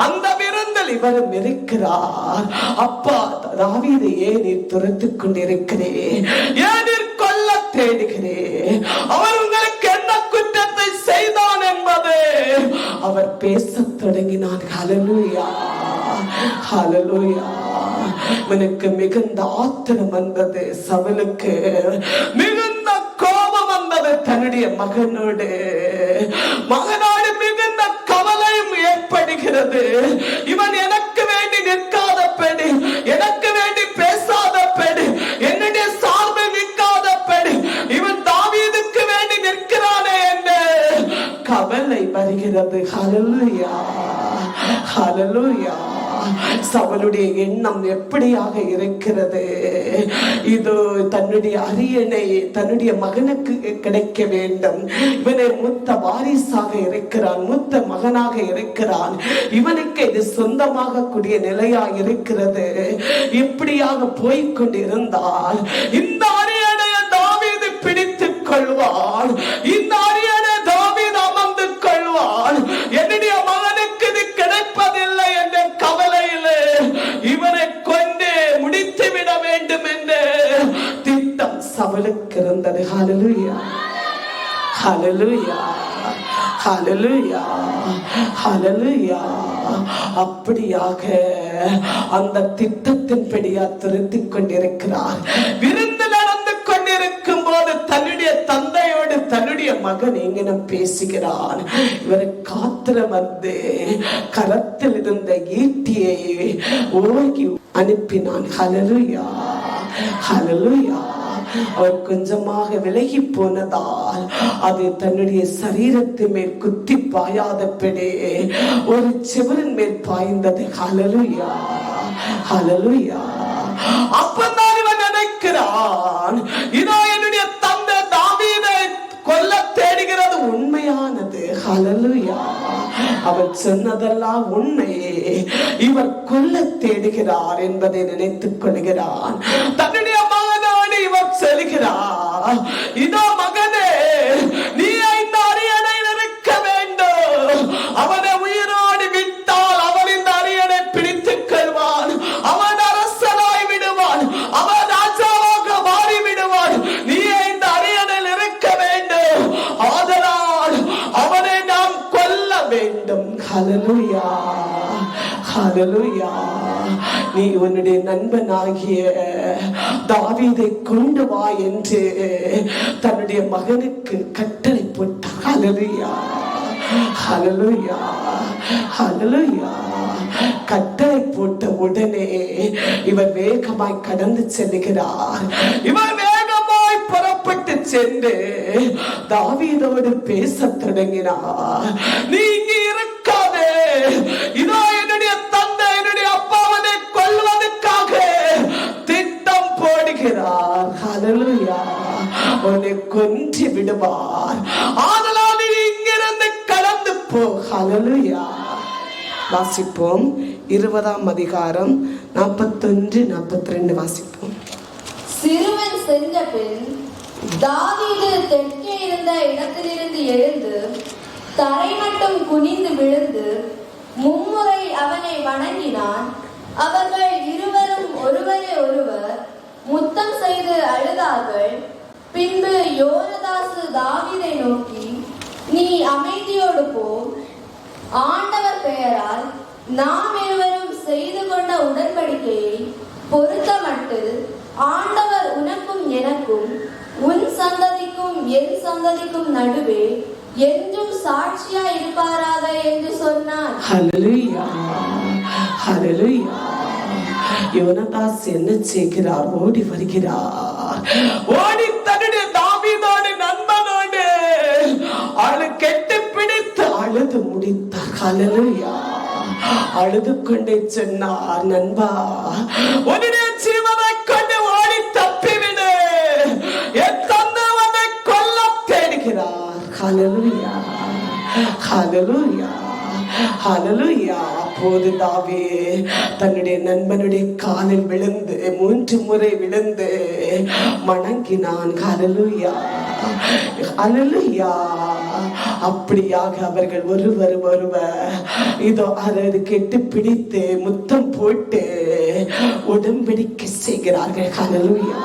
அந்த விருந்தில் இவரும் இருக்கிறார். அப்பா, தாவீதை ஏன் நீ துரத்திக் கொண்டிருக்கிறேன்? ஏன் கொல்ல தேடுகிறேன்? அவர் உங்களுக்கு என்ன குற்றத்தை செய்தான் என்பது அவர் பேசத் தொடங்கினான். ஹல்லேலூயா, ஹல்லேலூயா. இவனுக்கு மிகுந்த ஆத்திரம் வந்தது. சவுலுக்கு மிகுந்த கோபம் வந்தது. தன்னுடைய மகனோடு மிகுந்த கவலையும் ஏற்படுகிறது. இவன் எனக்கு வேண்டி நிற்காத பெண், எனக்கு வேண்டி பேசாத பெண், என்னுடைய சார்பில் நிற்காத பெண், இவன் தாவீதுக்கு வேண்டி நிற்கிறானே என்று கவலை வருகிறது. ஹல்லேலூயா, ஹல்லேலூயா. சவுலுடைய எண்ணம் எப்படியாக இருக்கிறது? இது தன்னுடைய அரியணை தன்னுடைய மகனுக்கு கிடைக்க வேண்டும். இவனை மூத்த வாரிசாக இருக்கிறான், மூத்த மகனாக இருக்கிறான். இவனுக்கு இது சொந்தமாக கூடிய நிலையாக இருக்கிறது. இப்படியாக போய்கொண்டிருந்தால் இந்த அரியணையை தாவீது பிடித்துக் கொள்வான். இந்த அரியணை தாவீது அமர்ந்து கொள்வான். என்னுடைய மகனுக்கு இது கிடைப்பதில்லை என்ற கவலையிலே இவனை கொண்டு முடித்து விட வேண்டும் என்று திட்டம் சவுலுக்கு இருந்தது. ஹல்லேலூயா, ஹல்லேலூயா, ஹல்லேலூயா, ஹல்லேலூயா. அப்படியாக அந்த திட்டத்தின்படியா திருத்திக் கொண்டிருக்கிறார். விருந்து நடந்து கொண்டிருக்கும் போது தன்னுடைய தந்தையோடு தன்னுடைய மகன் எங்கன பேசுகிறான். இவரை காத்திர வந்து கரத்தில் இருந்த ஈட்டியை ஓங்கி அனுப்பினான். ஹல்லேலூயா, ஹல்லேலூயா. அவர் கொஞ்சமாக விலகி போனதால் அது தன்னுடைய சரீரத்தின் மேல் குத்தி பாயாதபடி ஒரு செவரின் மேல் பாய்ந்தது. ஹல்லேலூயா, ஹல்லேலூயா. அப்பதான் இவன் நினைக்கிறான், இதோ என்னுடைய தந்தை தாவீதை கொல்ல தேடுகிறது உண்மையானது. ஹல்லேலூயா. அவர் சொன்னதெல்லாம் உண்மை. இவர் கொல்ல தேடுகிறார் என்பதை நினைத்துக் கொள்கிறான். தன்னுடைய மகனோடு இவர் செல்கிறார். இதோ மகனே, நீ இந்த அரியணையில் இருக்க வேண்டும். அவனை உயிரோடு விட்டால் அவன் இந்த அரியணை பிடித்துக் கொள்வான். அவன் அரசனாய் விடுவான். அவன் ராஜாவாக மாறி விடுவான். நீ இந்த அரியணையில் இருக்க வேண்டும். ஆதலால் ஹல்லேலூயா, ஹல்லேலூயா. நீ உன்னுடைய நண்பனாகிய தாவீதை கொண்டு வா என்று தன்னுடைய மகனுக்கு கட்டளை போட்டார். ஹல்லேலூயா, ஹல்லேலூயா, ஹல்லேலூயா. கட்டளை போட்ட உடனே இவர் வேகமாய் கடந்து செல்லுகிறார். இவர் வேகமாய் புறப்பட்டு சென்று தாவீதோடு பேச தொடங்கினார். நீ இங்கே இருக்காதே, இதோ என்னுடைய தந்தை என்னுடைய அப்பாவனை கொல்வதற்காக திட்டம் போடுகிறார். ஹல்லேலூயா, உன்னை கொன்று விடுவார். ஆதலால் நீ இங்கிருந்து கடந்து போ. ஹல்லேலூயா. வாசிப்போம். 20ஆம் அதிகாரம் 41-42 வாசிப்போம். சிறுவன் சென்ற பின் தாவீது தெற்கே இருந்த இடத்திலிருந்து எழுந்து தரை மட்டும் குனிந்து விழுந்து மும்முறை அவனை வணங்கினான். அவர்கள் இருவரும் ஒருவரை ஒருவர் முத்தம் செய்து அழுதார்கள். பின்பு யோனதாசு தாவீதை நோக்கி, நீ அமைதியோடு போ, ஆண்டவர் பெயரால் நாம் இருவரும் செய்து கொண்ட உடன்படிக்கையை பொறுத்தமட்டில் ஆண்டவர் உனக்கும் எனக்கும் உன் சந்ததிக்கும் என் சந்ததிக்கும் நடுவே என்றும் சாட்சியா இருப்பாராக என்று சொன்னான். ஹல்லேலூயா, ஹல்லேலூயா. யோனதாஸ் என்ன செய்கிறார்? ஓடி வருகிறார். ஓடி தன்னுடைய தாவீதோடு நண்பனோடு கெட்டு பிடித்து அழுது முடித்தார். ஹல்லேலூயா. அழுது கொண்டே சொன்னார், நண்பா, உன்னுடைய ஜீவனை கொண்டு ஓடி தப்பிவிடு, என் தந்தை உன்னை கொல்ல தேடுகிறார். ஹல்லேலூயா, ஹல்லேலூயா, ஹல்லேலூயா. அப்போது தாவீது தன்னுடைய நண்பனுடைய காலில் விழுந்து 3 முறை விழுந்து வணங்கினான். ஹல்லேலூயா, ஹல்லேலூயா. அப்படியாக அவர்கள் ஒருவர் இதோ அதை கெட்டு பிடித்து முத்தம் போட்டு உடன்படிக்கை செய்கிறார்கள். ஹல்லேலூயா.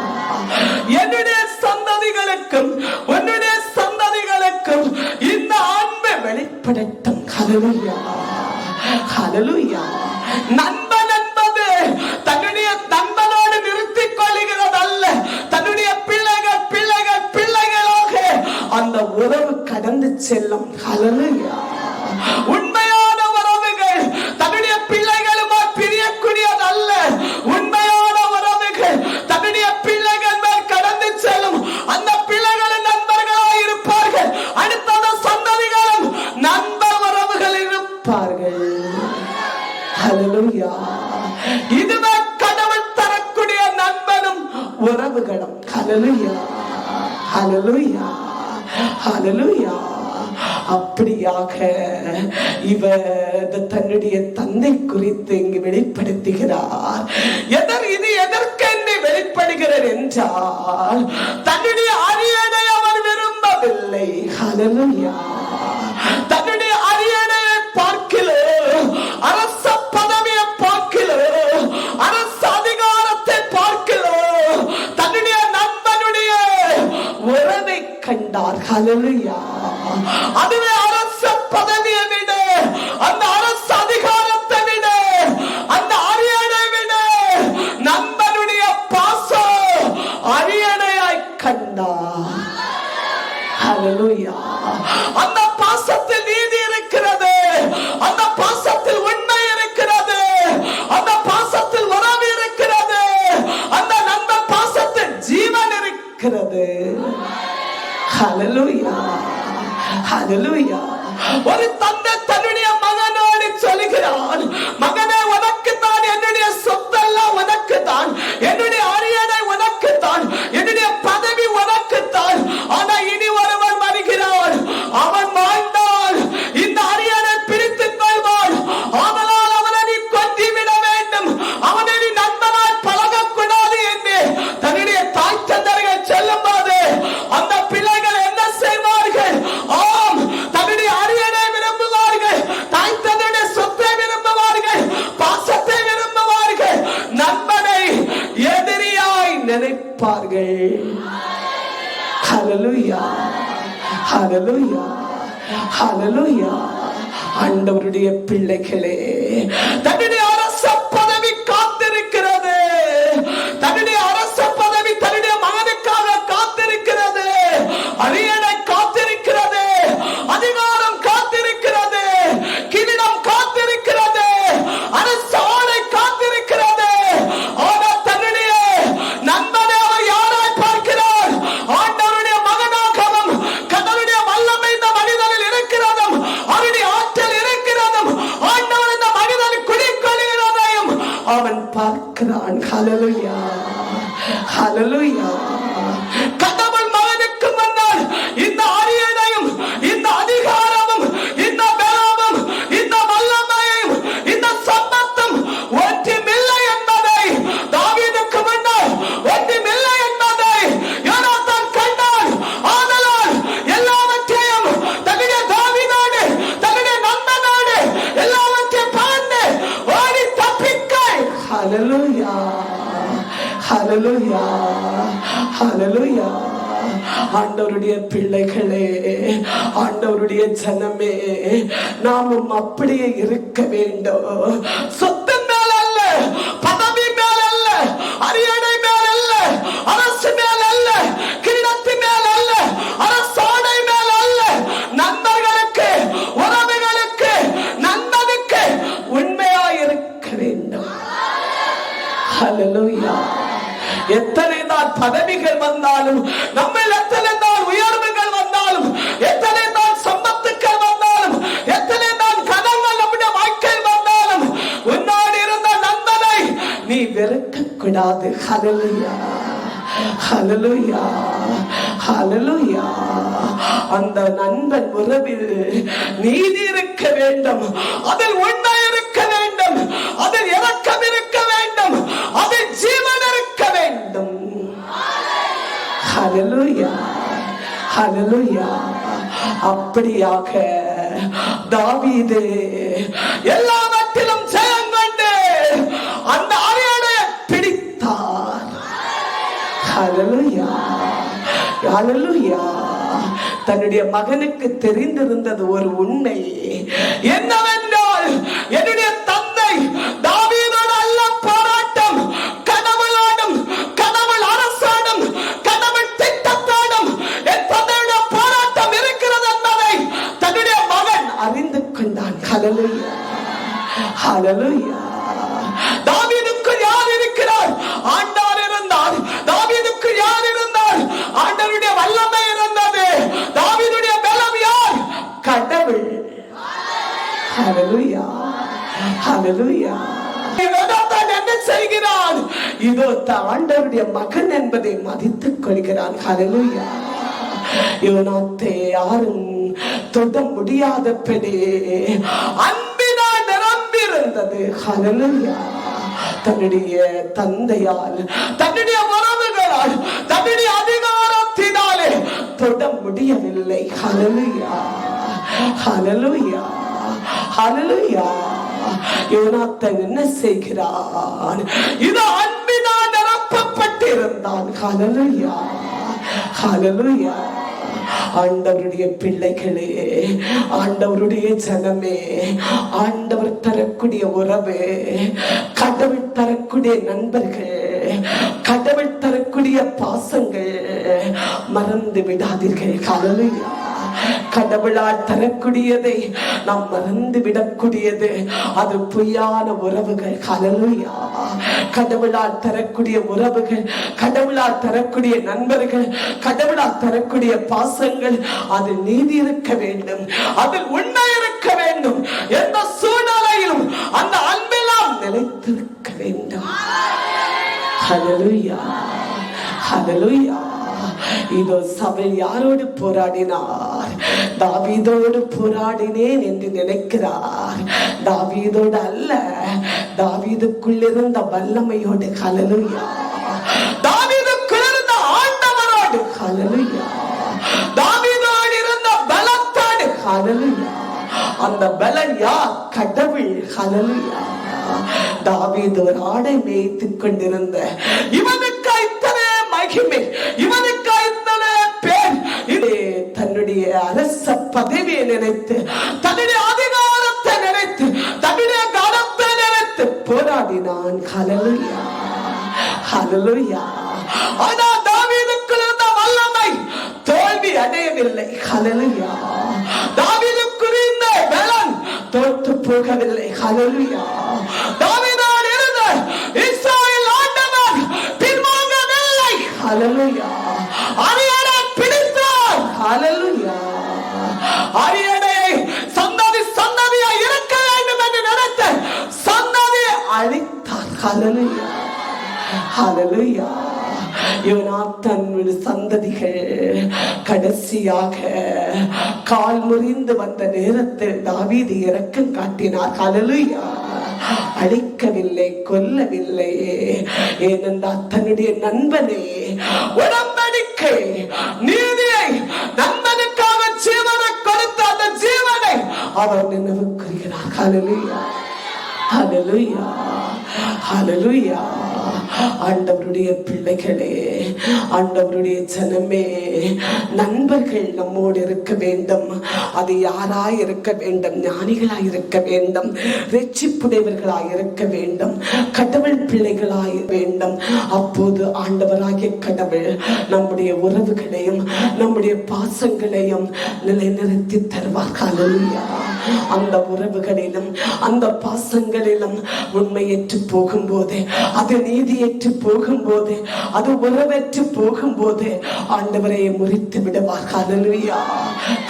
என்னுடைய சந்ததிகளுக்கும் உன்னுடைய சந்ததிகளுக்கும் இந்த அன்பை வெளிப்படட்டும். ஹல்லேலூயா, ஹல்லேலூயா. நண்பன் என்பது தன்னுடைய நண்பனோடு நிறுத்திக் கொள்கிறது அல்ல, தன்னுடைய பிள்ளைகள் பிள்ளைகள் பிள்ளைகளாக அந்த உறவு கடந்து செல்லும். ஹல்லேலூயா. உண்மையான உறவுகள் தன்னுடைய பிள்ளைகளுமாய் பிரியக்கூடியது அல்ல. உண்மையான உறவுகள் தன்னுடைய பிள்ளைகள் மேல் கடந்து செல்லும். அந்த பிள்ளைகளும் நண்பர்களாய் இருப்பார்கள். அடுத்தது சந்ததிகளும் நண்பர் உறவுகள் இருப்பார்கள். ஹல்லேலூயா. இதுவே கடவுள் தரக்கூடிய நண்பனும் உறவுகளும். ஹல்லேலூயா, ஹல்லேலூயா, ஹல்லேலூயா. அப்படியாக இவர் தன்னுடைய தந்தை குறித்து இங்கு வெளிப்படுத்துகிறார். இது எதற்கென்று வெளிப்படுகிறார் என்றால், தன்னுடைய அரியணை அவர் விரும்பவில்லை. ஹல்லேலூயா. தன்னுடைய அரியணையை பார்க்கலோ, அரச பதவியை பார்க்கலோ, அரச அதிகாரத்தை பார்க்கலோ, தன்னுடைய நண்பனுடைய உறவை கண்டார். ஹல்லேலூயா. அதுவே அரச பதவியை விட, அந்த அரச அதிகாரத்தை விட, அந்த அரியணை விட நண்பனுடைய பாசம் அரியணையாய் கண்டார். ஹல்லேலூயா. அந்த பாசத்தில் நீதி இருக்கிறது, அந்த பாசத்தில் உண்மை இருக்கிறது, அந்த பாசத்தில் உறவு இருக்கிறது, அந்த நண்பன் பாசத்தில் ஜீவன் இருக்கிறது. ஹல்லேலூயா, ஹல்லேலூயா. ஒரு தந்தை தன்னுடைய மகனோடு சொல்கிறான், மகனே, உனக்கு தான் என்னுடைய சொத்தெல்லாம், உனக்கு தான் என்னுடைய அரியணை, உனக்கு தான் என்னுடைய பதவி, உனக்கு தான். ஆனா இனி ஒருவன் வருகிறான், அவன் வாழ்ந்தால் இந்த அரியணை பிடித்துக் கொள்வான். ஆதலால் அவனை நீ கொத்தி விட வேண்டும், அவனை நீ நண்பனாய் பழகக்கூடாது என்று தன்னுடைய தாய் தந்தர்கள் சொல்லும் போது அந்த பிள்ளைகள் என்ன செய்வார்கள்? ஆம், தன்னுடைய அரியணை விரும்புவார்கள், தாய் தந்தையுடைய சொத்தை விரும்புவார்கள், பாசத்தை விரும்புவார்கள், நண்பனை எதிரியாய் நினைப்பார்கள். ஹல்லேலூயா, ஹல்லேலூயா, ஹல்லேலூயா. ஆண்டவருடைய பிள்ளைகளே, தன்னுடைய அரச பதவி காத்திருக்கிறது. தன்னுடைய அரச பதவி தன்னுடைய மகனுக்காக காத்திருக்கிறது. அரியணை காத்திருக்கிறது. அதிகாரம் காத்திருக்கிறது. கிரீடம் காத்திருக்கிறது. அரசு ஆணை காத்திருக்கிறது. ஆனால் தன்னுடைய நண்பனை அவர் யாராய் பார்க்கிறார்? ஆண்டவருடைய மகனாகவும் கடவுளுடைய வல்லமை இந்த மனிதனில் இருக்கிறதும் அவருடைய ஆற்றல் இருக்கிறதும் ஆண்டவர் இந்த மனிதன் குடிக்கொள்கிறதையும் அவன் பார்க்கிறான். ஹல்லேலூயா, ஹல்லேலூயா. கடவுள் மகனுக்கு முன்னால் இந்த அரியணையும் இந்த அதிகாரமும் இந்த பலமும் இந்த வல்லமையும் இந்த சம்பத்தும் ஒன்றுமில்லை என்பதை, தாவீதுக்கு முன்னால் ஒன்றுமில்லை என்பதை யோனாத்தான் கண்டான். ஆதலால் எல்லாவற்றையும் தன்னுடைய தாவீதோடு தன்னுடைய நண்பனோடு எல்லாவற்றையும் பார்த்து ஓடி தப்பிக்க. ஹல்லேலூயா, ஹல்லேலூயா, ஹல்லேலூயா. ஆண்டவருடைய பிள்ளைகளே, ஆண்டவருடைய ஜனமே, நாமும் அப்படியே இருக்க வேண்டும். சொத்து மேல அல்ல, பதவி மேல அல்ல, அரியணை மேல அல்ல, அரசு மேல அல்ல, கிரீடத்து மேல அல்ல, அரசாணை மேல அல்ல, நண்பர்களுக்கு உறவுகளுக்கு நண்பனுக்கு உண்மையாய் இருக்க வேண்டும். ஹல்லேலூயா. எத்தனை தான் பதவிகள் வந்தாலும், நம்ம எத்தனை தான் உயர்வுகள் வந்தாலும், எத்தனை தான் சம்பத்துக்கள் வந்தாலும், எத்தனை தான் கனவுகள் நம்முடைய வாழ்க்கையில் வந்தாலும், உன்னோடு இருந்த நண்பனை நீ வெறுக்க கூடாது. ஹல்லேலூயா, ஹல்லேலூயா, ஹல்லேலூயா. அந்த நண்பன் உறவில் நீதி இருக்க வேண்டும், அதில் உண்மை இருக்க வேண்டும், அதில் இரக்கம் இருக்க வேண்டும், அதில் ஜீவன் இருக்க வேண்டும். ஹல்லேலூயா, ஹல்லேலூயா. அப்படியாக தாவீது எல்லாவற்றிலும் ஜெயம் கொண்டு அந்த அரியணையை பிடித்தார். ஹல்லேலூயா, ஹல்லேலூயா. தன்னுடைய மகனுக்கு தெரிந்திருந்தது ஒரு உண்மை என்னவென்றால், என்னுடைய தந்தை தாவீதோடு அல்ல போராட்டம், கடவுளோடும் கடவுள் அரசாடும் கடவுள் திட்டத்தோடும் என் தந்தையுடைய போராட்டம் இருக்கிறது என்பதை தன்னுடைய மகன் அறிந்து கொண்டான். ஹல்லேலூயா, ஹல்லேலூயா. தாவீதுக்கு யார் இருக்கிறார்? ஆண்டவர் இருந்தார். தாவீதுக்கு யார் இருந்தார்? ஆண்டவருடைய வல்லமை இருந்தது. தாவீதுடைய பலம் யார்? கடவுள். ஹல்லேலூயா, ஹல்லேலூயா. யோனாத்தான் என்ன செய்கிறான்? இதோ ஆண்டவருடைய மகன் என்பதை மதித்துக் கொள்கிறான். ஹல்லேலூயா. யோனாத்தை யாரும் தொட முடியாதபடி அன்பினால் நிரம்பியிருந்தது. ஹல்லேலூயா. தன்னுடைய தந்தையால், தன்னுடைய உறவுகளால், தன்னுடைய அதிகாரத்தினாலே தொட முடியவில்லை. ஹல்லேலூயா, ஹல்லேலூயா, ஹல்லேலூயா. யோனாத்தான் என்ன செய்கிறான்? இது அன்பினால் நிரப்பப்பட்டிருந்தான். ஹல்லேலூயா, ஹல்லேலூயா. ஆண்டவருடைய பிள்ளைகளே, ஆண்டவருடைய ஜனமே, ஆண்டவர் தரக்கூடிய உறவு, கடவுள் தரக்கூடிய நண்பர்கள், கடவுள் தரக்கூடிய பாசங்கள் மறந்து விடாதீர்கள். ஹல்லேலூயா. கடவுளால் தரக்கூடியதை நாம் மறந்து விடக்கூடியது அது பொய்யான உறவுகள். ஹல்லேலூயா. கடவுளால் தரக்கூடிய உறவுகள், கடவுளால் தரக்கூடிய நண்பர்கள், கடவுளால் தரக்கூடிய பாசங்கள், அதில் நீதி இருக்க வேண்டும், அதில் உண்மை இருக்க வேண்டும். எந்த சூழ்நிலையிலும் அந்த அன்பெல்லாம் நிலைத்திருக்க வேண்டும். ஹல்லேலூயா, ஹல்லேலூயா. இதோ சவுல் யாரோடு போராடினார்? தாவீதோடு போராடினேன் என்று நினைக்கிறார். தாவீதோடு அல்ல, தாவீதுக்குள் இருந்த வல்லமையோடு. ஹல்லேலூயா. தாவீதுக்குள் இருந்த ஆண்டவரோடு. ஹல்லேலூயா. தாவீதோடு இருந்த பலத்தோடு. ஹல்லேலூயா. அந்த பலன் யார்? கடவுள். ஹல்லேலூயா. தாவீது ஒரு ஆடை மேய்த்துக் கொண்டிருந்த இவனுக்கு இத்தனை மகிமை, இவனுக்கு இத்தனை பேர், தன்னுடைய அரச பதவியை நினைத்து, தன்னுடைய அதிகார காட்டினான். ஹல்லேலூயா, ஹல்லேலூயா. ஆனா தாவீதுக்குள் இருந்த வல்லமை தோல்வி அடையவில்லை. ஹல்லேலூயா. தாவீதுக்குள் இருந்த பலன் தோற்று போகவில்லை. ஹல்லேலூயா. தாவீதோடு இருந்த இஸ்ரவேல் ஆண்டவர் பின்வாங்கவில்லை. ஹல்லேலூயா. அரியணை பிடித்தார். ஹல்லேலூயா. அரியணையை சந்ததியாய் இருக்க வேண்டும் என்று நினைத்த சந்ததியை அழித்தார். ஹல்லேலூயா, ஹல்லேலூயா. யோனாத்தான் சந்ததிகள் கடைசியாக கால் முறிந்து வந்த நேரத்தில் தாவீது இரக்கம் காட்டினார். ஹல்லேலூயா. அழிக்கவில்லை, கொல்லவில்லை. ஏனென்றால் தன்னுடைய நண்பனே உடன்படிக்கை நீதியை நண்பனுக்காக ஜீவனை கொடுத்த அந்த ஜீவனை அவர் நினைவு கூறுகிறார். ஹல்லேலூயா, ஹல்லேலூயா, ஹல்லேலூயா. ஆண்டவருடைய பிள்ளைகளே, ஆண்டவருடைய ஜனமே, நண்பர்கள் நம்மோடு இருக்க வேண்டும். அது யாராய் இருக்க வேண்டும்? ஞானிகளாய் இருக்க வேண்டும், ரட்சிப்புடையவர்களாய் இருக்க வேண்டும், கடவுள் பிள்ளைகளாய் வேண்டும். அப்போது ஆண்டவராகிய கடவுள் நம்முடைய உறவுகளையும் நம்முடைய பாசங்களையும் நிலைநிறுத்தி தருவார். ஹல்லேலூயா. அந்த உறவுகளிலும் அந்த பாசங்களிலும் உண்மையற்று போகும்போது, அது நீதியற்று போகும்போது, அது உறவற்று போகும்போது ஆண்டவரை முறித்து விடுவார். ஹல்லேலூயா.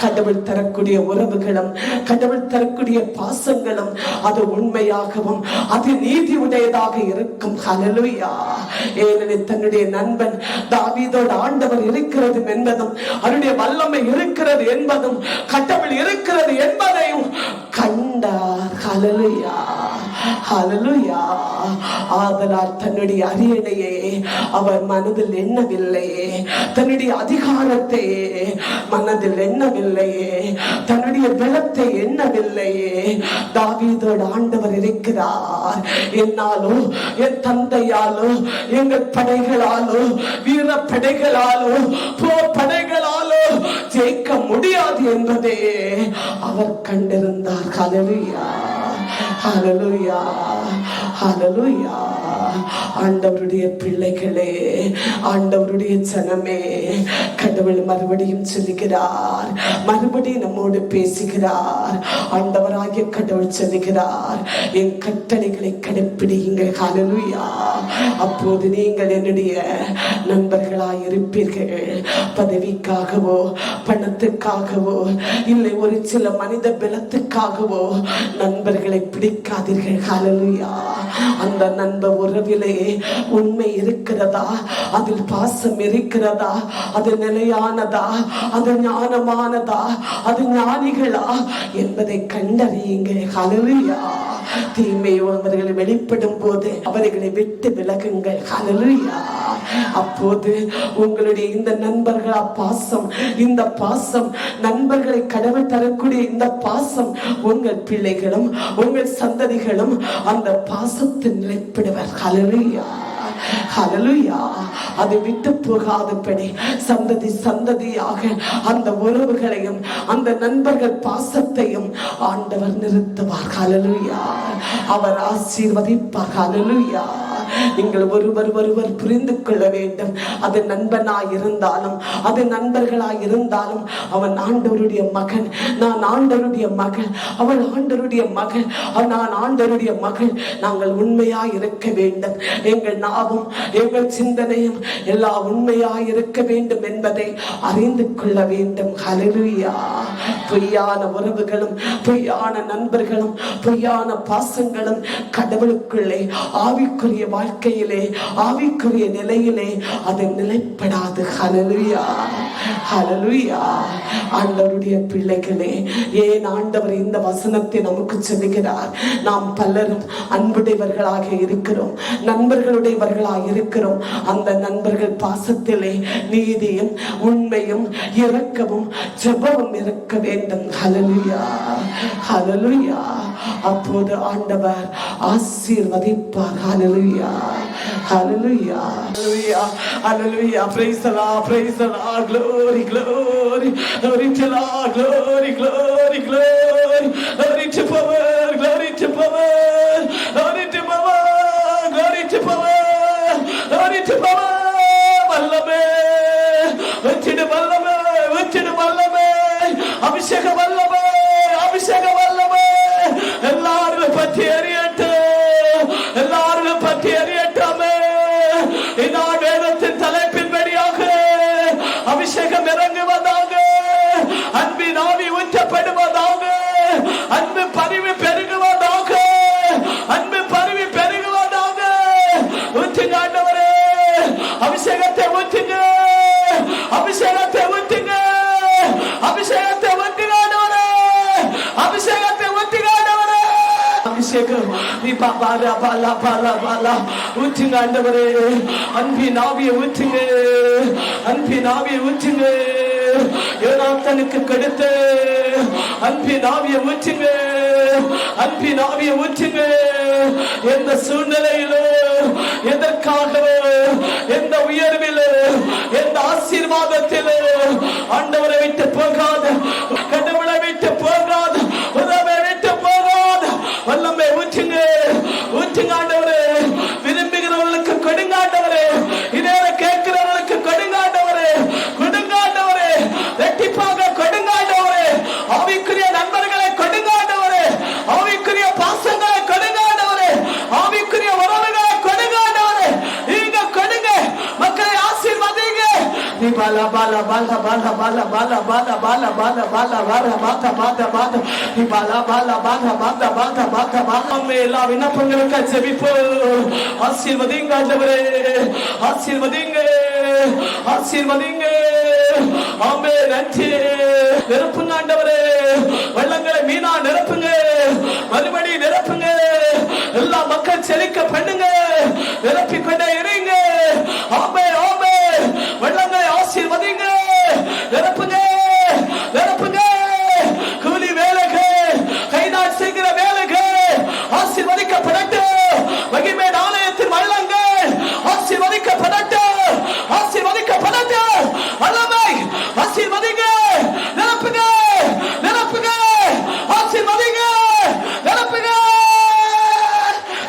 கடவுள் தரக்கூடிய உறவுகளும் கடவுள் தரக்கூடிய பாசங்களும் அது உண்மையாகவும் அது நீதி உடையதாக இருக்கும். ஹல்லேலூயா. ஏனெனில் தன்னுடைய நண்பன் தாவீதோடு ஆண்டவர் இருக்கிறது என்பதும் அவருடைய வல்லமை இருக்கிறது என்பதும் கடவுள் இருக்கிறது என்பதையும் கண்டார். ஹல்லேலூயா, ஹல்லேலூயா. ஆதலால் தன்னுடைய அரியணையை அவர் மனதில் எண்ணவில்லையே, தன்னுடைய அதிகாரத்தை மனதில் எண்ணவில்லையே, தன்னுடைய பலத்தை எண்ணவில்லையே. தாவீதோடு ஆண்டவர் இருக்கிறார். என்னாலோ, என் தந்தையாலோ, எங்கள் படைகளாலோ, வீர படைகளாலோ, போர் படைகளாலோ ஜெயிக்க முடியாது என்பதே அவர் கண்டிருந்தார். ஹல்லேலூயா, ஹல்லேலூயா, ஹல்லேலூயா. ஆண்டவருடைய பிள்ளைகளே, ஆண்டவருடைய ஜனமே, கடவுள் மறுபடியும் சொல்லுகிறார், மறுபடியும் நம்மோடு பேசுகிறார். ஆண்டவராகிய கடவுள் சொல்லுகிறார், என் கட்டளைகளை கடைப்பிடியுங்கள். ஹல்லேலூயா. அப்போது நீங்கள் என்னுடைய நண்பர்களாய் இருப்பீர்கள். பதவிக்காகவோ பணத்துக்காகவோ இல்லை ஒரு சில மனித பலத்துக்காகவோ நண்பர்களை பிடிக்காதீர்கள். ஹல்லேலூயா. அந்த நண்ப உறவிலே உண்மை இருக்கிறதா? அதில் பாசம் இருக்கிறதா? அது நிலையானதா? அது ஞானமானதா? அது ஞானிகளா என்பதை கண்டறியுங்கள். ஹல்லேலூயா. தீமை அவர்கள் வெளிப்படும் போது அவர்களை விட்டு விலகுங்கள். ஹல்லேலூயா. அப்போது உங்களுடைய இந்த நண்பர்களா பாசம், இந்த பாசம் நண்பர்களை கடவுள் தரக்கூடிய இந்த பாசம் உங்கள் பிள்ளைகளும் உங்கள் சந்ததிகளும் அந்த பாசத்தில் நிலைப்படுவர். ஹல்லேலூயா, ஹல்லேலூயா. அதை விட்டு போகாதபடி சந்ததி சந்ததியாக அந்த உறவுகளையும் அந்த நண்பர்கள் பாசத்தையும் ஆண்டவர் நிறுத்துவார். ஹல்லேலூயா. அவர் ஆசீர்வதிப்பார். ஹல்லேலூயா. நீங்கள் ஒருவர் புரிந்து கொள்ள வேண்டும். அது நண்பனாய் இருந்தாலும் அது நண்பர்களாய் இருந்தாலும் அவன் ஆண்டவருடைய மகன், நான் ஆண்டவருடைய மகள், அவள் ஆண்டவருடைய மகள், நான் ஆண்டவருடைய மகள். நாங்கள் உண்மையாய் இருக்க வேண்டும். எங்கள் நாவும் எங்கள் சிந்தனையும் எல்லா உண்மையாய் இருக்க வேண்டும் என்பதை அறிந்து கொள்ள வேண்டும். ஹல்லேலூயா. பொய்யான உறவுகளும் பொய்யான நண்பர்களும் பொய்யான பாசங்களும் கடவுளுக்குள்ளே ஆவிக்குரிய வாழ்க்கையிலே ஆவிக்குரிய நிலையிலே அது நிலைப்படாது. ஹல்லேலூயா, ஹல்லேலூயா. ஆண்டவருடைய பிள்ளைகளே, ஏன் ஆண்டவர் இந்த வசனத்தை நமக்கு சொல்லுகிறார்? நாம் பலரும் அன்புடையவர்களாக இருக்கிறோம், நண்பர்களுடையவர்களாக இருக்கிறோம். அந்த நண்பர்கள் பாசத்திலே நீதியும் உண்மையும் இரக்கமும் ஜெபமும் இருக்க வேண்டும். ஹல்லேலூயா, ஹல்லேலூயா. அப்போது ஆண்டவர் ஆசீர்வதிப்பார். ஹல்லேலூயா, ஹல்லேலூயா, ஹல்லேலூயா, ஹல்லேலூயா. Praise the Lord, praise the Lord. Glory, glory, glory to Lord, glory, glory, glory, glory to power, glory to power, glory to power. பரிவு பெருகுவதாக, அன்பு பரிவு பெருகுவதாக. ஊற்றுங்க ஆண்டவரே, அபிஷேகத்தை ஊற்றுங்க, அபிஷேகத்தை ஊற்றுங்க, அபிஷேகத்தை ஊற்றுங்க ஆண்டவரே, அபிஷேகத்தை ஊற்றுங்க ஆண்டவரே. அபிஷேகம் நீ பாலா பாலா பாலா பாலா ஊற்றுங்க ஆண்டவரே. அன்பின் ஆவியை ஊற்றுங்க, அன்பின் ஆவியை ஊற்றுங்க. யோனாத்தானுக்கு கொடுத்து அன்பின் ஆவியை ஊற்றுங்க, அன்பின் ஆவியை ஊற்றுங்க. எந்த சூழ்நிலையிலோ, எதற்காகவோ, எந்த உயர்விலோ, எந்த ஆசீர்வாதத்திலோ ஆண்டவரை விட்டு போகாத, கடவுளை விட்டு போகாத, உறவை விட்டு போகாத வல்லமை ஊற்றுங்க, ஊற்றுங்க ஆண்டவரே. விரும்புகிறவர்களுக்கு கொடுங்க ஆண்டவரே, இதே கேட்கிறவர்களுக்கு கொடுங்க ஆண்டவரே, கொடுங்க ஆண்டவரே, ரெட்டிப்பாக கொடுங்க ஆண்டவரே. ஆவிக்குரிய நண்பர்களை கொடுங்க ஆண்டவரே, ஆவிக்குரிய பாசங்களை கொடுங்க ஆண்டவரே, ஆவிக்குரிய உறவுகளை கொடுங்க ஆண்டவரே. நீங்க கொடுங்க, மக்களை ஆசீர்வதிங்க. நீ பாலா பாலா பாலா பாலா பாலா பாலா பாலா பாலா பாலா பாலா பாலா பாலா பாலா பாலா நீ பாலா பாலா பாலா பாலா பாலா பாலா பாலா. எல்லா விண்ணப்பங்களுக்கு ஜெபிப்போம். ஆசீர்வதிங்க ஆண்டவரே, ஆசீர்வதிங்க, ஆசீர்வதிங்க. ஆமே நன்றி. நிரப்புங்க ஆண்டவரே, வெள்ளங்களை மீனா நிரப்புங்க, மறுபடி நிரப்புங்க. எல்லா மக்கள் செழிக்க பண்ணுங்க, நிரப்பிக் கொண்டே இருங்க. ஆமே ஆமே. வெள்ளங்களை ஆசீர்வதிங்க, நிரப்புங்க, நிரப்புங்க. கூலி வேலைக்கு, கைநாள் செய்கிற வேலைக்கு ஆசீர்வதிக்கப்படட்டும். மகிமை ஆலயத்தின் வள்ளங்கள் ஆசீர்வதிக்கப்படட்டும், ஆசீர்வதிக்கப்படட்டும். வல்லமை ஆசீர்வதிங்க, நிரப்புங்க, நிரப்புங்க, ஆசீர்வதிங்க, நிரப்புங்க.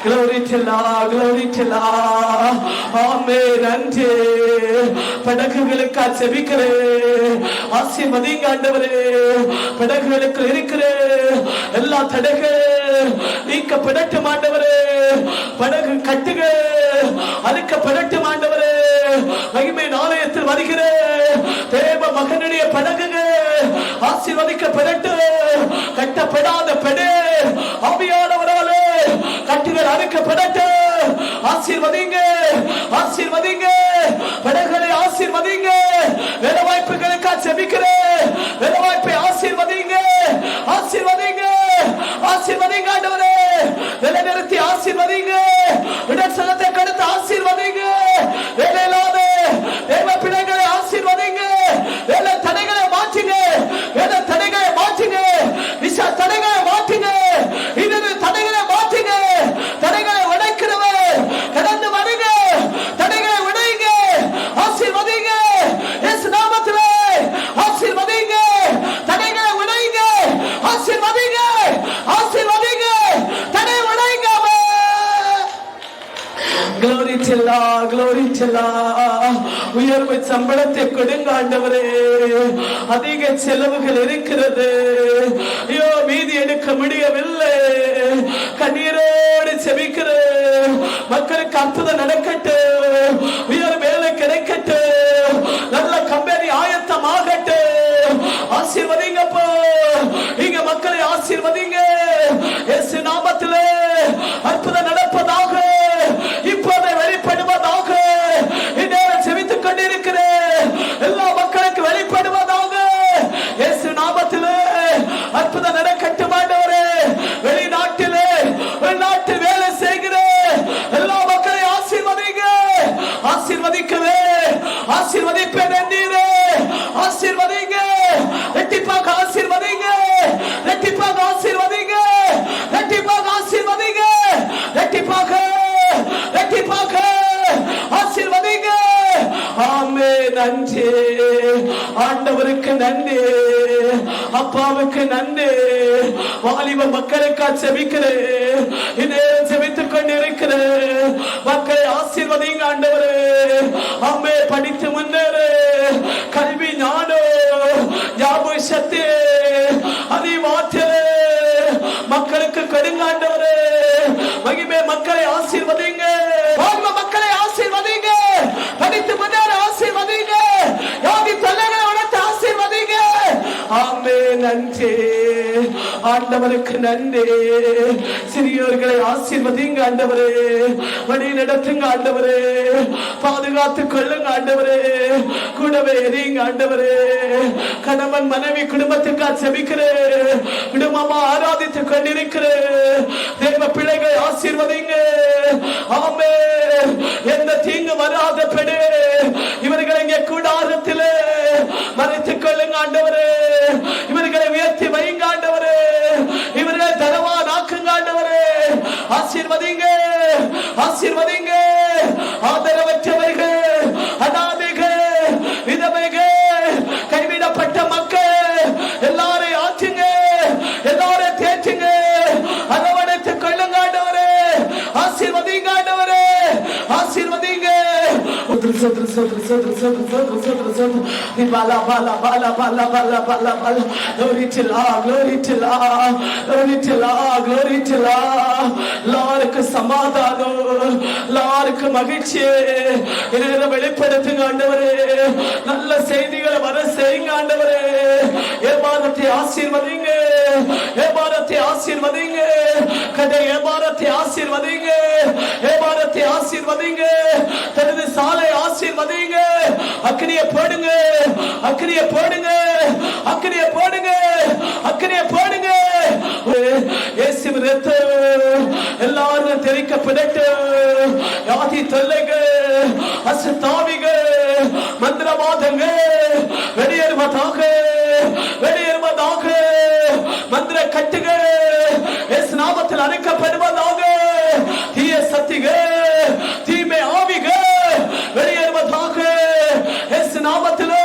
Glory to Allah, glory to Allah. ஆமென். நன்றி. படகுகளுக்கு செபிக்கிறேன், ஆசீர்வதிங்க ஆண்டவரே. படகுகளுக்கு இருக்கிற எல்லா தடைகள் நீக்கப்படட்டும் ஆண்டவரே. படகு கட்டுக அறுக்கப்படட்டும் ஆண்டவரே. மகிமை ஆலயத்தில் வருகிற தேவ மகனுடைய படகுகள் ஆசீர்வதிக்கப்படட்டும். கட்டப்படாத படகு ஆவியானவராலே கட்டுகள் அறுக்கப்படட்டும். ஆசீர்வதிங்க, ஆசீர்வதிங்க. படகுகளை ஆசீர்வதிங்க. வேலை வாய்ப்புகளுக்காக செபிக்கிறேன், வேலை வாய்ப்பை ஆசீர்வதிங்க, ஆசீர்வதிங்க, ஆசீர்வதிங்க ஆண்டவரே. வேலை நிறுத்தி ஆசீர்வதிங்க, இடசலத்தை கொடுத்து ஆசீர்வதிங்க. வேலை இல்லாத தேவ பிள்ளைகளை ஆசீர்வதிங்க. வேலை தடைகளை மாற்றுங்க, வேலை தடைகளை மாற்றுங்க, விசா தடைகளை மாற்றுங்க, இன்னொரு தடைகளை மாற்றுங்க. தடைகளை உடைக்கிறவர் கடந்து வருங்க, தடைகளை உடைங்க, ஆசீர்வதிங்க. இயேசு நாமத்திலே ஆசீர்வதிங்க, தடைகளை உடைங்க, ஆசீர்வதிங்க, ஆசீர்வதிங்க, தடை உடைங்க. Glory to Allah, glory to Allah. உயர்வு சம்பளத்தை கொடுங்க ஆண்டவரே. அதிக செலவுகள் இருக்கிறது, ஐயோ மீதி எடுக்க முடியவில்லை. கண்ணீரோடு செபிக்கிற மக்களுக்கு அற்புதம் நடக்கட்டும், உயர் வேலை கிடைக்கட்டும், நல்ல கம்பெனி ஆயத்தமாகட்டும். ஆசீர்வதிங்கப்பா, நீங்க மக்களை ஆசீர்வதிங்க. இயேசு நாமத்திலே அற்புதம் நடப்பதாக, இப்போதை வெளிப்படுவதாக. இந்நேரம் செவித்துக் கொண்டிருக்கிற எல்லா மக்களுக்கு வெளிப்படுவதாக. இயேசு நாமத்திலே அற்புதம் நடக்கட்டும் ஆண்டவரே. வெளிநாட்டிலே வெளிநாட்டில் வேலை செய்கிற எல்லா மக்களையும் ஆசீர்வதிங்க. ஆசீர்வதிக்கவே ஆசீர்வதிப்பேன் என்றீரே, ஆசீர்வதிங்க. ரெட்டிப்பாக ஆசீர்வதிங்க, ரெட்டிப்பாக ஆசீர்வதிங்க, ரெட்டிப்பாக ஆசீர்வதிங்க, ரெட்டிப்பாக ரெட்டிப்பாக ஆசீர்வதிங்க. ஆமென். நன்றி ஆண்டவருக்கு நன்றி, அப்பாவுக்கு நன்றி. வாலிப மக்களுக்காக செபிக்கிறேன், இந்நேரம் செபித்துக் கொண்டிருக்கிறேன். மக்களை ஆசீர்வதிங்க ஆண்டவரே. ஆமே. படித்து முன்னேறு, கல்வி ஞானம் ஞாபக சக்தி அறிவாற்றல் மக்களுக்கு கொடுங்க ஆண்டவரே. மகிமை மக்களை ஆசீர்வதிங்க, வாழ்வ மக்களை ஆசீர்வதிங்க, படித்து முன்னேற ஆசீர்வதிங்க, யாவி தொல்லைகளை உணர்த்து ஆசீர்வதிங்க. ஆமென். நன்றி ஆண்டவருக்கு நன்றி. சிறியோர்களை ஆசீர்வதிங்க ஆண்டவரே, வழி நடத்துங்க ஆண்டவரே, பாதுகாத்துக் கொள்ளுங்க ஆண்டவரே, கூடவே எரியுங்க ஆண்டவரே. கணவன் மனைவி குடும்பத்துக்காக செபிக்கிறேன், குடும்பமா ஆராதித்துக் கொண்டிருக்கிறேன். தேவ பிள்ளைகளை ஆசீர்வதிங்க. ஆமென். எந்த தீங்கு வராதபடி இவர்களை இங்கே கூடாரத்திலே மறைத்துக் கொள்ளுங்க ஆண்டவரே. இவர்களை உயர்த்தி வைங்க ஆண்டவரே. இவர்களை தரவானாக்குங்க ஆண்டவரே. ஆசீர்வதிங்க, ஆசீர்வதிங்க. ஆதரவற்றவர்கள், அனாதைகள், விதவைகள், கைவிடப்பட்ட மக்கள் எல்லாரையும் ஆற்றுங்க, எல்லாரையும் தேற்றுங்க, அரவணைத்துக் கொள்ளுங்க ஆண்டவரே. ஆசீர்வதிங்க ஆண்டவரே, ஆசீர்வதிங்க. சமாதானம், மகிழ்ச்சி வெளிப்படுத்துங்க ஆண்டவரே. நல்ல செய்திகளை வர செய்யுங்க ஆண்டவரே. ஏமாறத்தை ஆசீர்வதிங்க, ஏமாறத்தை ஆசீர்வதிங்க, கடை ஏமாறத்தை ஆசீர்வதிங்க, ஏமாறத்தை ஆசீர்வதிங்க, தனது சாலை ஆசீர்வதிங்க. அக்கினியை போடுங்க, அக்கினியை போடுங்க, அக்கினியை போடுங்க, அக்கினியை போடுங்க. இயேசுவின் இரத்தம் எல்லாரும் தெரிக்கப்படட்டும். யாதி தொல்லைகள், அசுத்தாவிகள், மந்திரவாதங்கள் வெளியேறுவதாக, வெளியேறுவதாக. மந்திர கட்டுகள் இயேசு நாமத்தில் அழைக்கப்படுவதாக. தீய சக்திகள், தீமை ஆவிகள் வெளியேறுவதாக. இயேசு நாமத்தில்,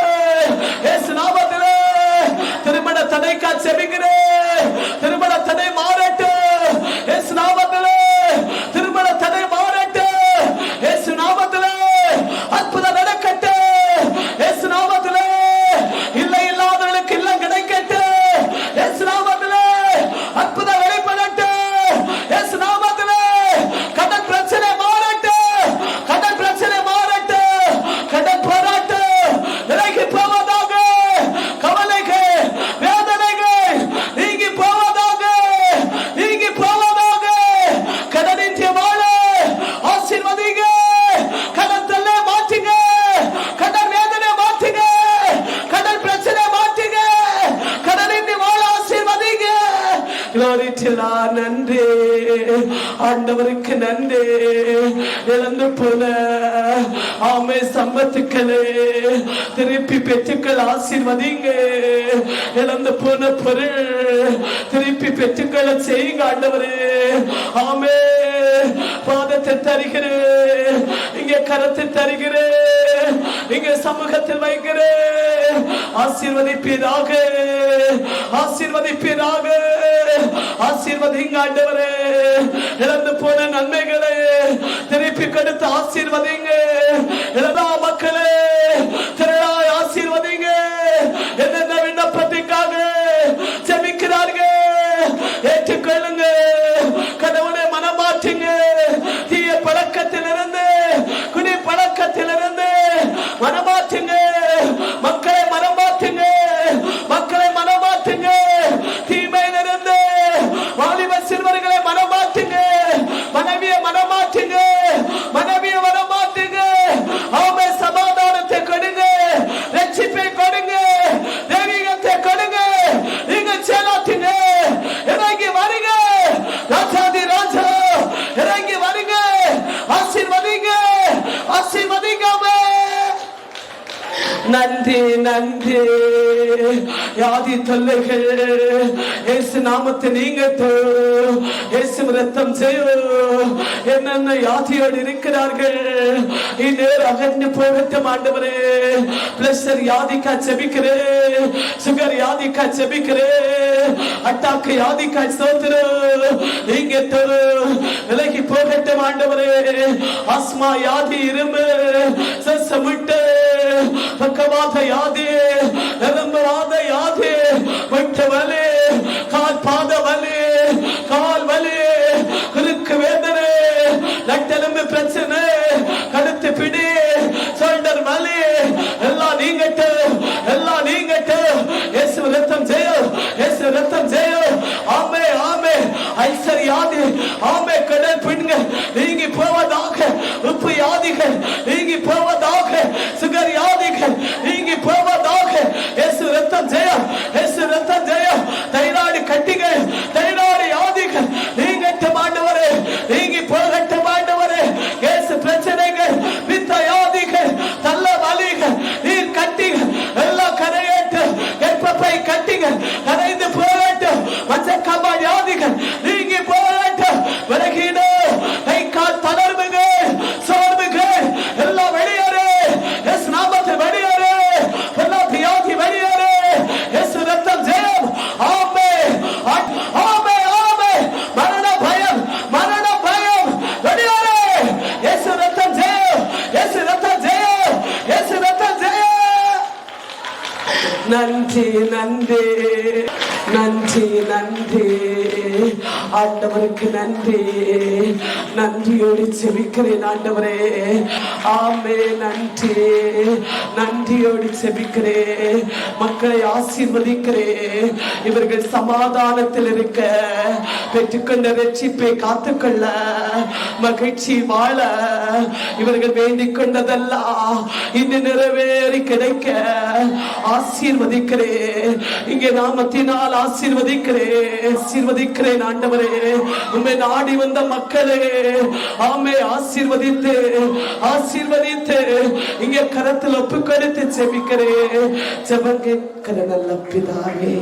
இயேசு நாமத்தில். திருமண தடைக்காக செபிக்கிறேன், திருமண தடை மாறட்டும். இயேசு நாமத்தில் திருமண தடை மாறட்டும். இயேசு நாமத்தில் அற்புதம் நடக்கட்டும். இயேசு நாமத்தில் இல்லை இல்லாதவர்களுக்கு இல்லம் கிடைக்கட்டும். இயேசு நாமத்தில் அற்புதம் வெளிப்படட்டும். இயேசு நாமத்தில் கடன் பிரச்சனை மாறட்டும், கடன் பிரச்சனை மாறட்டும், கடன் போராட்டம் விலகி போவதாக. கவலைகள், வேதனைகள் நீங்கி போவதாக, நீங்கி போவதாக. கடனின்றி வாழ ஆசீர்வதிங்க. கடன் தொல்லை மாற்றுங்க, கடன் வேதனை மாற்றுங்க, கடன் பிரச்சனை மாற்றுங்க. கடனின்றி வாழ ஆசீர்வதிங்க. Glory to God. நன்றி ஆண்டவருக்கு நன்றி. இழந்து போன ஆமே சம்பத்துக்களே திருப்பி பெற்றுக்கள் ஆசீர்வதிங்க. இழந்து போன பொருள் திருப்பி பெற்றுக்களை செய்யுங்க ஆண்டவரே. ஆமே பாதத்தை தருகிறேன், இங்கே கரத்தை தருகிறேன், இங்கே சமூகத்தில் வைக்கிறேன். ஆசீர்வதிப்பீராக, ஆசீர்வதிப்பீராக, ஆசீர்வதிங்க ஆண்டவரே. இழந்து போன நன்மைகளை திருப்பி கொடுத்து ஆசீர்வதிங்க. இழந்தா மக்களே திரளாய் ஆசீர்வதிங்க. என்னென்ன விண்ணப்பத்திற்காக ஜெபிக்கிறார்கள் ஏற்றுக்கொள்ளுங்க. கடவுளை மனமாற்றுங்க. தீய பழக்கத்திலிருந்து, குடி பழக்கத்திலிருந்து மனமாற்றுங்க. மக்களை மனமாற்றுங்க, மக்களை மனமாற்றுங்க. தீமையிலிருந்து வாலிப சிறுவர்களை மனமாற்றுங்க. மனைவியை மனமாற்றுங்க, மனைவியை மனமாற்றுங்க. ஆமே சமாதானத்தை கொடுங்க, ரட்சிப்பை கொடுங்க, தெய்வீகத்தை கொடுங்க. நீங்க செயலாற்றுங்க. இறங்கி வருங்க ராஜாதி ராஜா, இறங்கி வருங்க. ஆசீர்வதிங்க, ஆசீர்வதிங்க. நன்றி, நன்றி. யாதி தொல்லைகள் இயேசு நாமத்தை நீங்கட்டும். இயேசு ரத்தம் செய்யும். என்னென்ன யாதியோடு இருக்கிறார்கள் இந்நேரம் அகன்று போகட்டும் ஆண்டவரே. பிரஷர் யாதிக்கா செபிக்கிறேன், சுகர் யாதிக்கா செபிக்கிறேன், அட்டாக்கு யாதிக்கா சோத்திரம் நீங்கட்டும், விலகி போகட்டும் ஆண்டவரே. ஆஸ்மா யாதி, இரும்பு, சமுட்டு, பக்கவாத யாதி, நரம்புவாத யாதி, வயிற்று வலி, கால் பாத வலி, கால் வலி, குறுக்கு வேதனை, நட்டெலும்பு பிரச்சனை, கழுத்து பிடி, ஷோல்டர் வலி, எல்லாம் நீங்கட்டும், எல்லாம் நீங்கட்டும். இயேசு ரத்தம் செய்யும், இயேசு ரத்தம் செய்யும். சுகர் வியாதி ஆமே கடல் பெண்கள் நீங்கி போவதாக, உப்பு வியாதிகள் நீங்கி போவதாக, சுகர் வியாதிகள் நீங்கி போவதாக. இயேசு ரத்தம் ஜெயம், இயேசு ரத்தம் ஜெயம். தைராய்டு கட்டிகள், தைராய்டு வியாதிகள் நீங்கட்டும் ஆண்டவரே, நீங்கி போகட்டும் ஆண்டவரே. இயேசு பிரச்சனைகள், பித்த வியாதிகள், தள்ள வலிகள், நீர் கட்டிகள் எல்லாம் கரையேற்று, கர்ப்பப்பை கட்டிகள் கரைந்து போகட்டும். மச்சக்கம்பா வியாதிகள் நீங்கி போகட்டும். விலகிடு கை கால் தளர்வுகள், சோர்வுகள் எல்லாம் வெளியேறு. இயேசு நாமத்தில் வெளியேறு. எல்லா வியாதி வெளியேறு. இயேசு ரத்தம் ஜெயம். ஆமென், ஆமென், ஆமென். மரண பயம், மரண பயம் வெளியேறு. இயேசு ரத்தம் ஜெயம், இயேசு ரத்தம் ஜெயம், இயேசு ரத்தம் ஜெயம். நன்றி நன்றி நன்றி நன்றி ஆண்டவருக்கு நன்றி. நன்றியோடு செபிக்கிறேன் ஆண்டவரே. ஆமே நன்றி, நன்றியோடு செபிக்கிறேன். மக்களை ஆசீர்வதிக்கிறேன். இவர்கள் சமாதானத்தில் இருக்க, பெற்றுக்கொண்ட ரட்சிப்பை காத்துக்கொள்ள, மகிழ்ச்சி வாழ இவர்கள் வேண்டிக் கொண்டதெல்லாம் இன்னும் நிறைவேறி கிடைக்க ஆசீர்வதிக்கிறேன். இங்கே நாமத்தினால் ஆசீர்வதிக்கிறேன், ஆசீர்வதிக்கிறேன் ஆண்டவரே. உம்மை நாடி வந்த மக்களே ஆமே ஆசீர்வதித்து, ஆசீர்வதித்து இங்கே கரத்தில் ஒப்பு கொடுத்து செபிக்கிறேன். ஜெபம் கேட்கிற நல்ல பிதாவே.